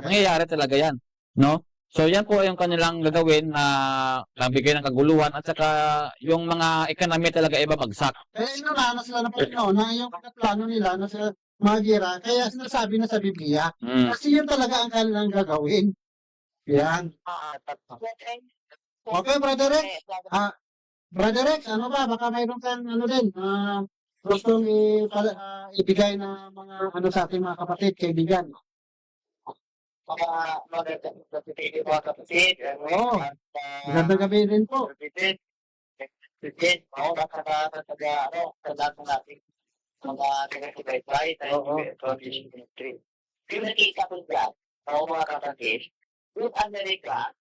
Mangyayari talaga yan, no? So yan po yung kanilang gagawin na bigay ng kaguluhan at saka yung mga economy talaga ibabagsak. Naranas sila na Panginoon na yung plano nila na sa mga gira, kaya sinasabi na sa Biblia, kasi yun talaga ang kanilang gagawin. Yan. Okay, Brother Rex. Brother Rex, ano ba? Baka mayroon kang din, gustong ibigay na mga sa ating mga kapatid, kaibigan. Magandang kapatid. Magandang gabi rin po. Pinakita ko dyan, mga kapatid, yung Amerika,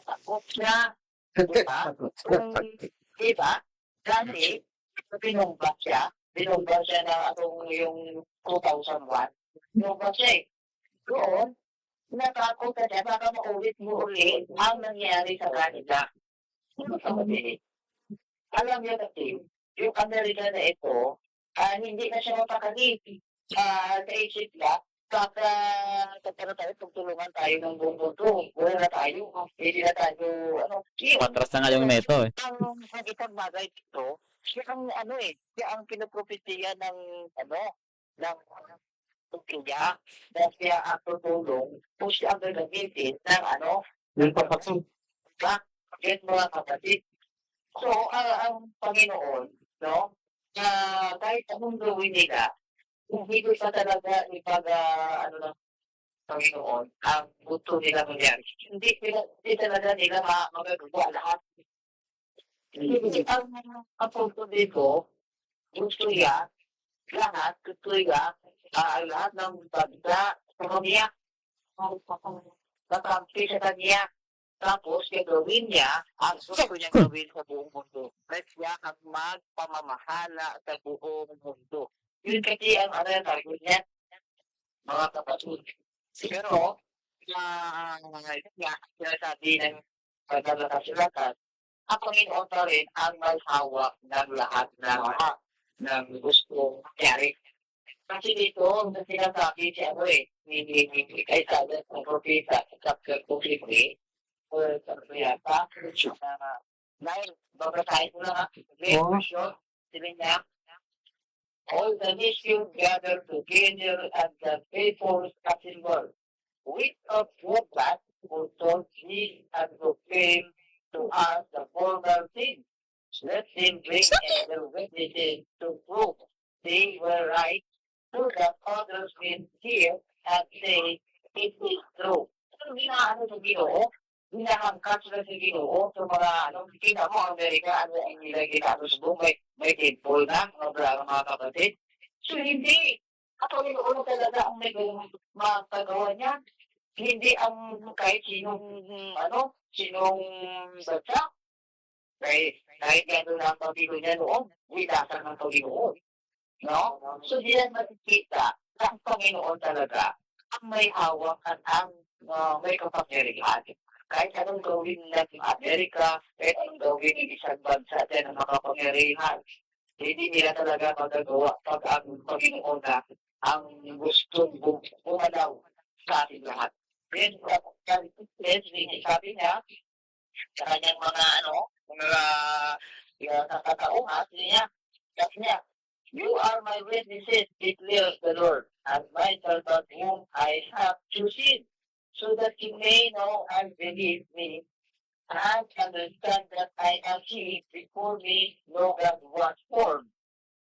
takot siya. Diba? Kasi, binungga siya na yung 2001. Binungga siya eh. Doon, natakot ka siya, baka maulit mo ulit ang nangyari sa kanila. Alam niyo kasi, yung Amerika na ito, hindi na siya mapakagip sa isip niya, Kaka tayo, tutulungan tayo ng buong mundo. Wala na tayo. Hindi na tayo, Patras na nga yung neto eh. ang isang bagay dito, siya ang siya ang pinopropesiya ng ng Turkiya, na siya ang tutulong, o siya ang gagamitin ng ng pagpapasok. Bakit mga kapatid? So, ang Panginoon, no, kahit anong gawin nila, kung hindi pa talaga ng Panginoon, ang gusto nila mangyari. Hindi talaga nila magagawa lahat. Hindi ang punto dito, gusto niya, lahat ng bansa, ekonomiya, kakampi sa kanya. Tapos, gagawin niya ang gusto niya gawin sa buong mundo. At siya ang magpamamahala sa buong mundo. Yun kasi ang target niya, mga kapatid. Pero, sinasabi ng pagkakasulatan, ang Panginoon pa rin ang may hawak ng lahat ng gusto mangyari. Kasi dito, ang sinasabi siya ni Isaiah ng propeta sa chapter 43, yata, dahil babasahin ko lang version, sila niya, all the nations gather together at the faithful assembly. With a bloodbath who told me and proclaim to us the former things. Let them bring their witnesses to prove they were right, so that others will hear and say, it is true. So, sa Ginoo, hinahangkat sila sa Ginoo sa mga, kita mo, Amerika, ang nilagay sa buong may temple na, mga kapatid. So, hindi. At Panginoon talaga ang may magpagawa niya. Hindi ang kahit sinong bansa. Kahit gano'n ang Panginoon niya noon, wilasan ng Panginoon. No? So, diyan makikita na ang Panginoon talaga ang may hawak at ang may kapangyarihan. Kahit anong gawin ng Amerika, kahit anong gawin ng isang bansa din ang makapangyarihan, hindi nila talaga magagawa pag ang Panginoon na ang gustong bumalaw sa ating lahat. Then, sabi niya, sa kanyang mga kakauhat niya, sabi niya, you are my witnesses, declares the Lord, and my servant whom I have chosen, so that you may know and believe me, and understand that I am He. Before me no God was formed,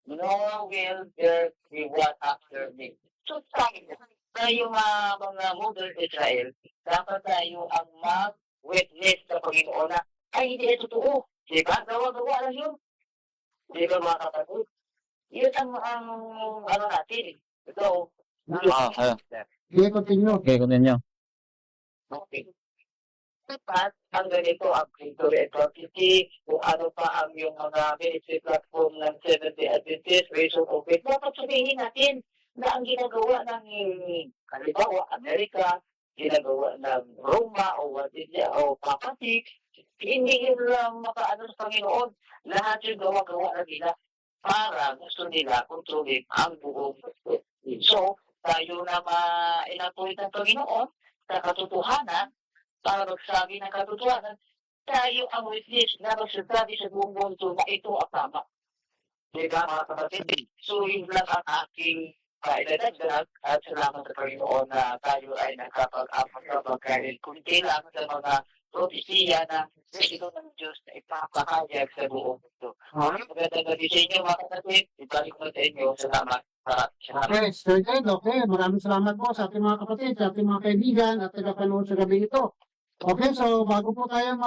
nor will there be one after me. So sabi niya, tayo mga modern Israel, dapat tayo ang mag-witness sa Panginoon na ay hindi ito totoo. Diba? Gawa-gawa lang yun. Diba mga kapatid? Yun ang natin. Ito. Okay, continue. Okay, continue. Okay. Dapat, ang ganito, ang Victory and Prophecy, kung ano pa ang yung mga ministry platform ng Seventh Day Adventist, Race of Hope, dapat sabihin natin na ang ginagawa ng, halimbawa, Amerika, ginagawa ng Roma o Papati, hindi yun lang makaano sa Panginoon. Lahat yung gawa-gawa na nila para gusto nila kontrolin ang buong mundo. So, tayo na ma-inapoint ng Panginoon sa katotohanan, para magsabi ng katotohanan, tayo ang witness na magsasabi sa buong mundo na ito ang tama. Diba mga kapatid? So, yun lang ang aking idadagdag at salamat sa Panginoon na tayo ay nakapag-apat kahit kunti lang sa mga propesiya na ito ng Diyos na ipapahayag sa buong mundo. Magandang gabi sa inyo mga kapatid. Ibalik mo sa inyo. Salamat. Okay, Sir Ed, okay. Maraming salamat po sa ating mga kapatid, sa ating mga kaibigan at tagapanood sa gabi ito. Okay, so bago po tayo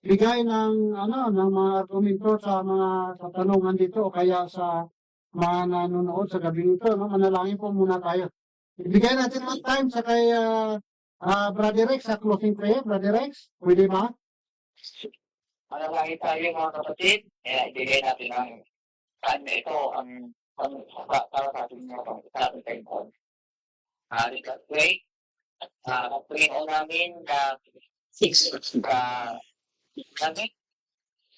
bigay ng mga argumento sa mga katanungan dito o kaya sa mga nanonood sa gabi ito, manalangin po muna tayo. Ibigay natin ng time sa kay Brother Rex sa closing prayer. Brother Rex, pwede ba? Manalangin tayo mga kapatid. Ibigay natin ang time na ito para sa ating mga Panginoon. Let's pray. Panginoon namin na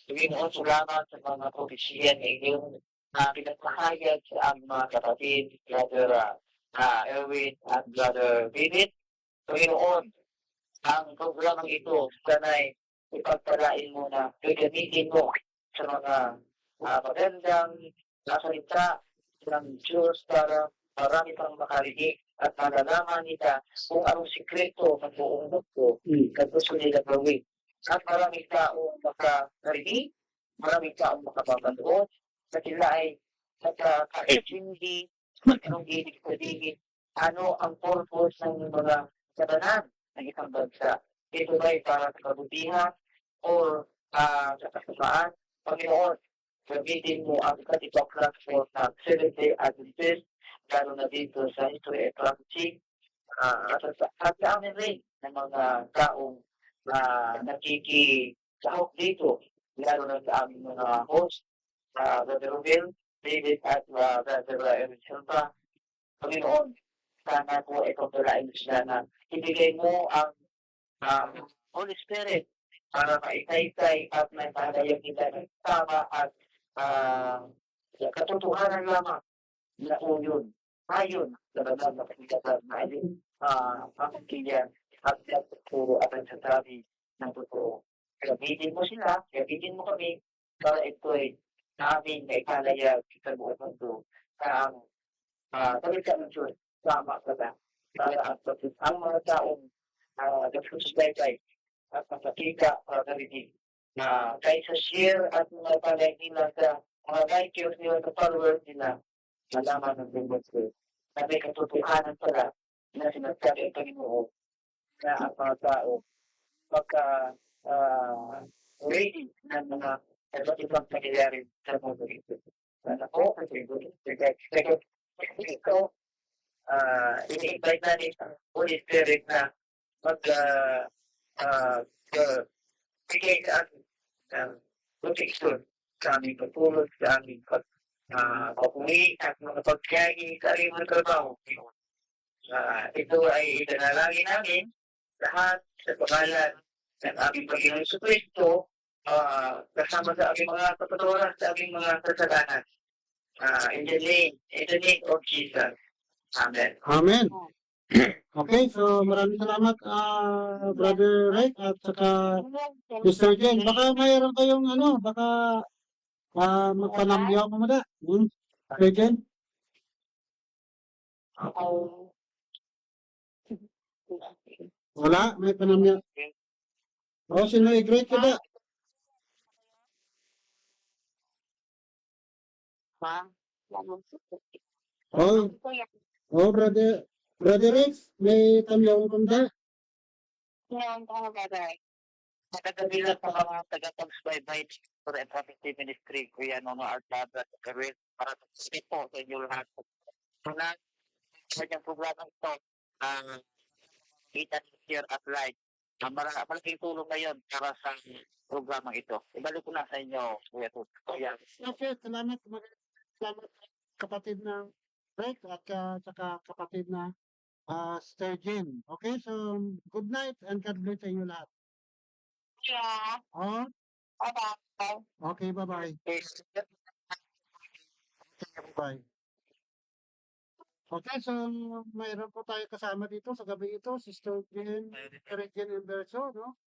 Panginoon, salamat sa mga propesiya na inyong pinagpahayag sa ang mga kapatid, Brother Erwin at Brother David. Panginoon, ang programang ito, sana'y ipagpalain mo na gagamitin mo sa mga magandang salita ng Diyos para marami pang makarinig at malalaman nila kung anong sikreto ng buong mundo na gusto nila gawin. At maraming taong makarinig, maraming taong makapapanood, na sila ay nakakaintindi anong ibig sabihin, ano ang purpose ng mga katanan ng isang bansa. Ito ba ay para sa kabutihan o sa kasamaan? Panginoon, gamitin mo ang katipak platform ng Seventh-day Adventist, lalo na dito sa History and Prophecy, at sa amin rin ng mga taong nakikisahok dito, lalo na sa aming mga host, Brother Romel, David at Brother Eric Silva. Panginoon, sana po itong tulain sila na ibigay mo ang Holy Spirit para maitay-tay at may pahalayag nila ng tama at katotohanan lamang na yun. Ayon sa banal na pagkakataon na alin ang kanya at puro at ang sasabi ng totoo. Gamitin mo sila, gamitin mo kami para ito ay namin na ipalayag sa buong mundo na ang salita ng Diyos tama ka ba? Para ang mga taong nagsusubaybay at nakakita para narinig na kahit sa share at mga palay nila sa mga likers nila sa followers nila, malaman ng Biblia na may katotohanan pala na sinasabi ang Panginoon na ang mga tao ready ng mga iba't ibang pangyayari sa mundo ito. Sana po, kasi ito, ini-invite natin ang Holy Spirit na bigay sa atin ng protection sa aming pagtulog, sa aming pag-uwi at mga pagkain sa aming mga trabaho. Ito ay itanalangin namin lahat sa pangalan ng aming Panginoon Jesucristo, kasama sa aming mga kapaturan, sa aming mga kasalanan. In the name of Jesus. Amen. Amen. Okay, so maraming salamat, Brother Ray at saka Mr. Jen. Baka mayroon kayong baka magpanambiyaw ka muna. Mr. Jen? Wala, may panambiyaw. O, sino i-greet ka ba? Oh, Brother Rex, may tamyaw ka muna? Nagagabilan sa mga taga-pagsubaybay for the Prophecy Ministry, Kuya Nono Artada, Karel, para sa po sa inyo lahat. Muna, sa kanyang programa ito, kita, share at like. Malaking tulong na yun para sa programa ito. Ibalik ko na sa inyo, Kuya Tut. Okay, salamat. Salamat kapatid ng Rex at saka kapatid na Sir Jen. Okay, so good night and God bless sa inyo lahat. Yeah. Oh, Bye-bye. okay, bye-bye. Bye. Okay, so mayroon po tayo kasama dito sa gabi ito, Sister Jen, Jen Inverso, no?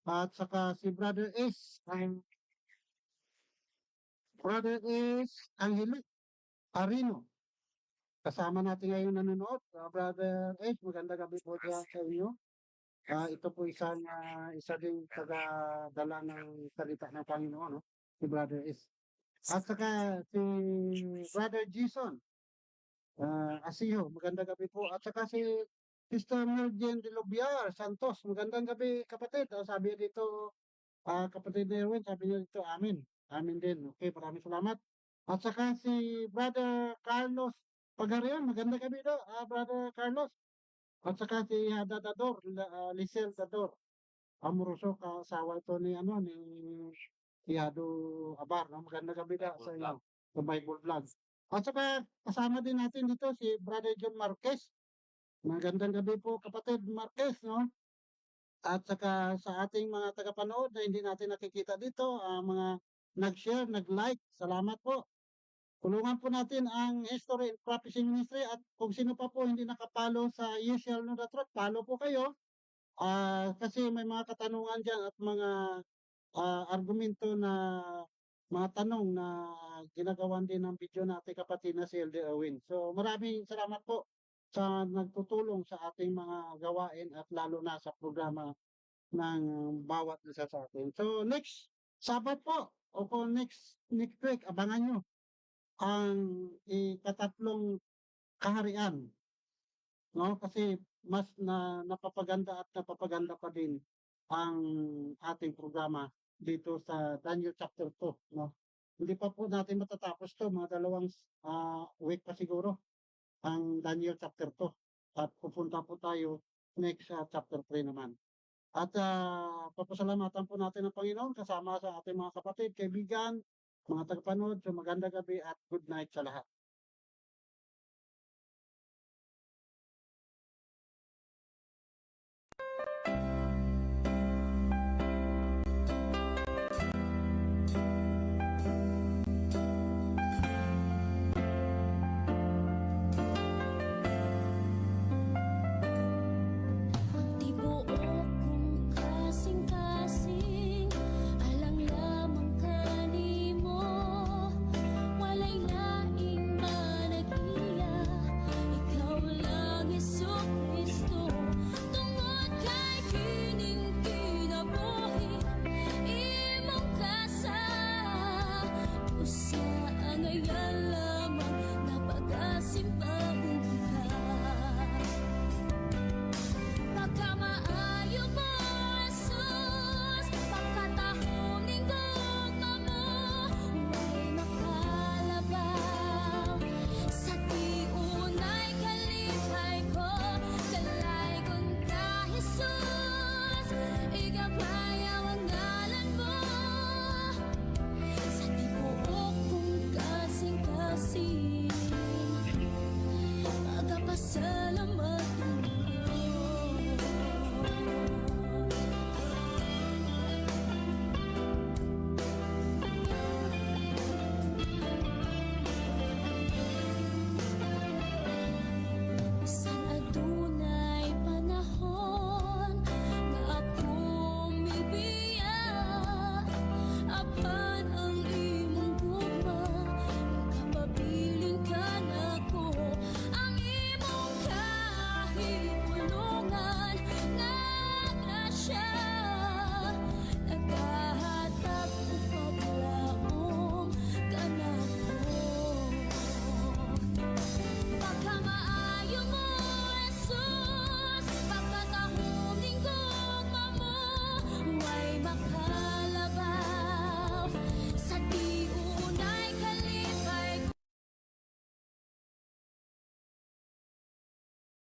At saka si Brother Angelic Arino. Kasama natin ngayon nanonood. Brother Ace, magandang gabi po dyan sa inyo. Ito po isa ding taga-dala ng salita ng Panginoon, no? Si Brother Ace. At saka si Brother Jason Asiho, magandang gabi po. At saka si Sister Mergen de Lubiar Santos, magandang gabi kapatid. Sabi dito, kapatid Erwin, sabi niya dito, amin. Amin din. Okay, maraming salamat. At saka si Brother Carlos Pagarian, magandang gabi daw, Brother Carlos. At saka si Dador, Lisel Dador. Amoroso, kasawa ito ni Hado Abar. No? Magandang gabi daw sa inyo, sa Bible Vlog. At saka kasama din natin dito si Brother John Marquez. Magandang gabi po kapatid Marquez, no? At saka sa ating mga tagapanood na hindi natin nakikita dito, mga nag-share, nag-like, salamat po. Tulungan po natin ang History and Prophecy Ministry at kung sino pa po hindi nakapalo sa Yes Shall Know the Truth, follow po kayo. Kasi may mga katanungan dyan at mga argumento na mga tanong na ginagawan din ng video natin kapatid na si Elder Erwin. So maraming salamat po sa nagtutulong sa ating mga gawain at lalo na sa programa ng bawat isa sa atin. So next Sabat po o kung next week, abangan nyo ang ikatatlong kaharian. No? Kasi mas napapaganda at napapaganda pa din ang ating programa dito sa Daniel chapter 2. No? Hindi pa po natin matatapos to, mga dalawang week pa siguro ang Daniel chapter 2. At pupunta po tayo next chapter 3 naman. At papasalamatan po natin ang Panginoon kasama sa ating mga kapatid, kaibigan, mga tagapanood. So magandang gabi at good night sa lahat.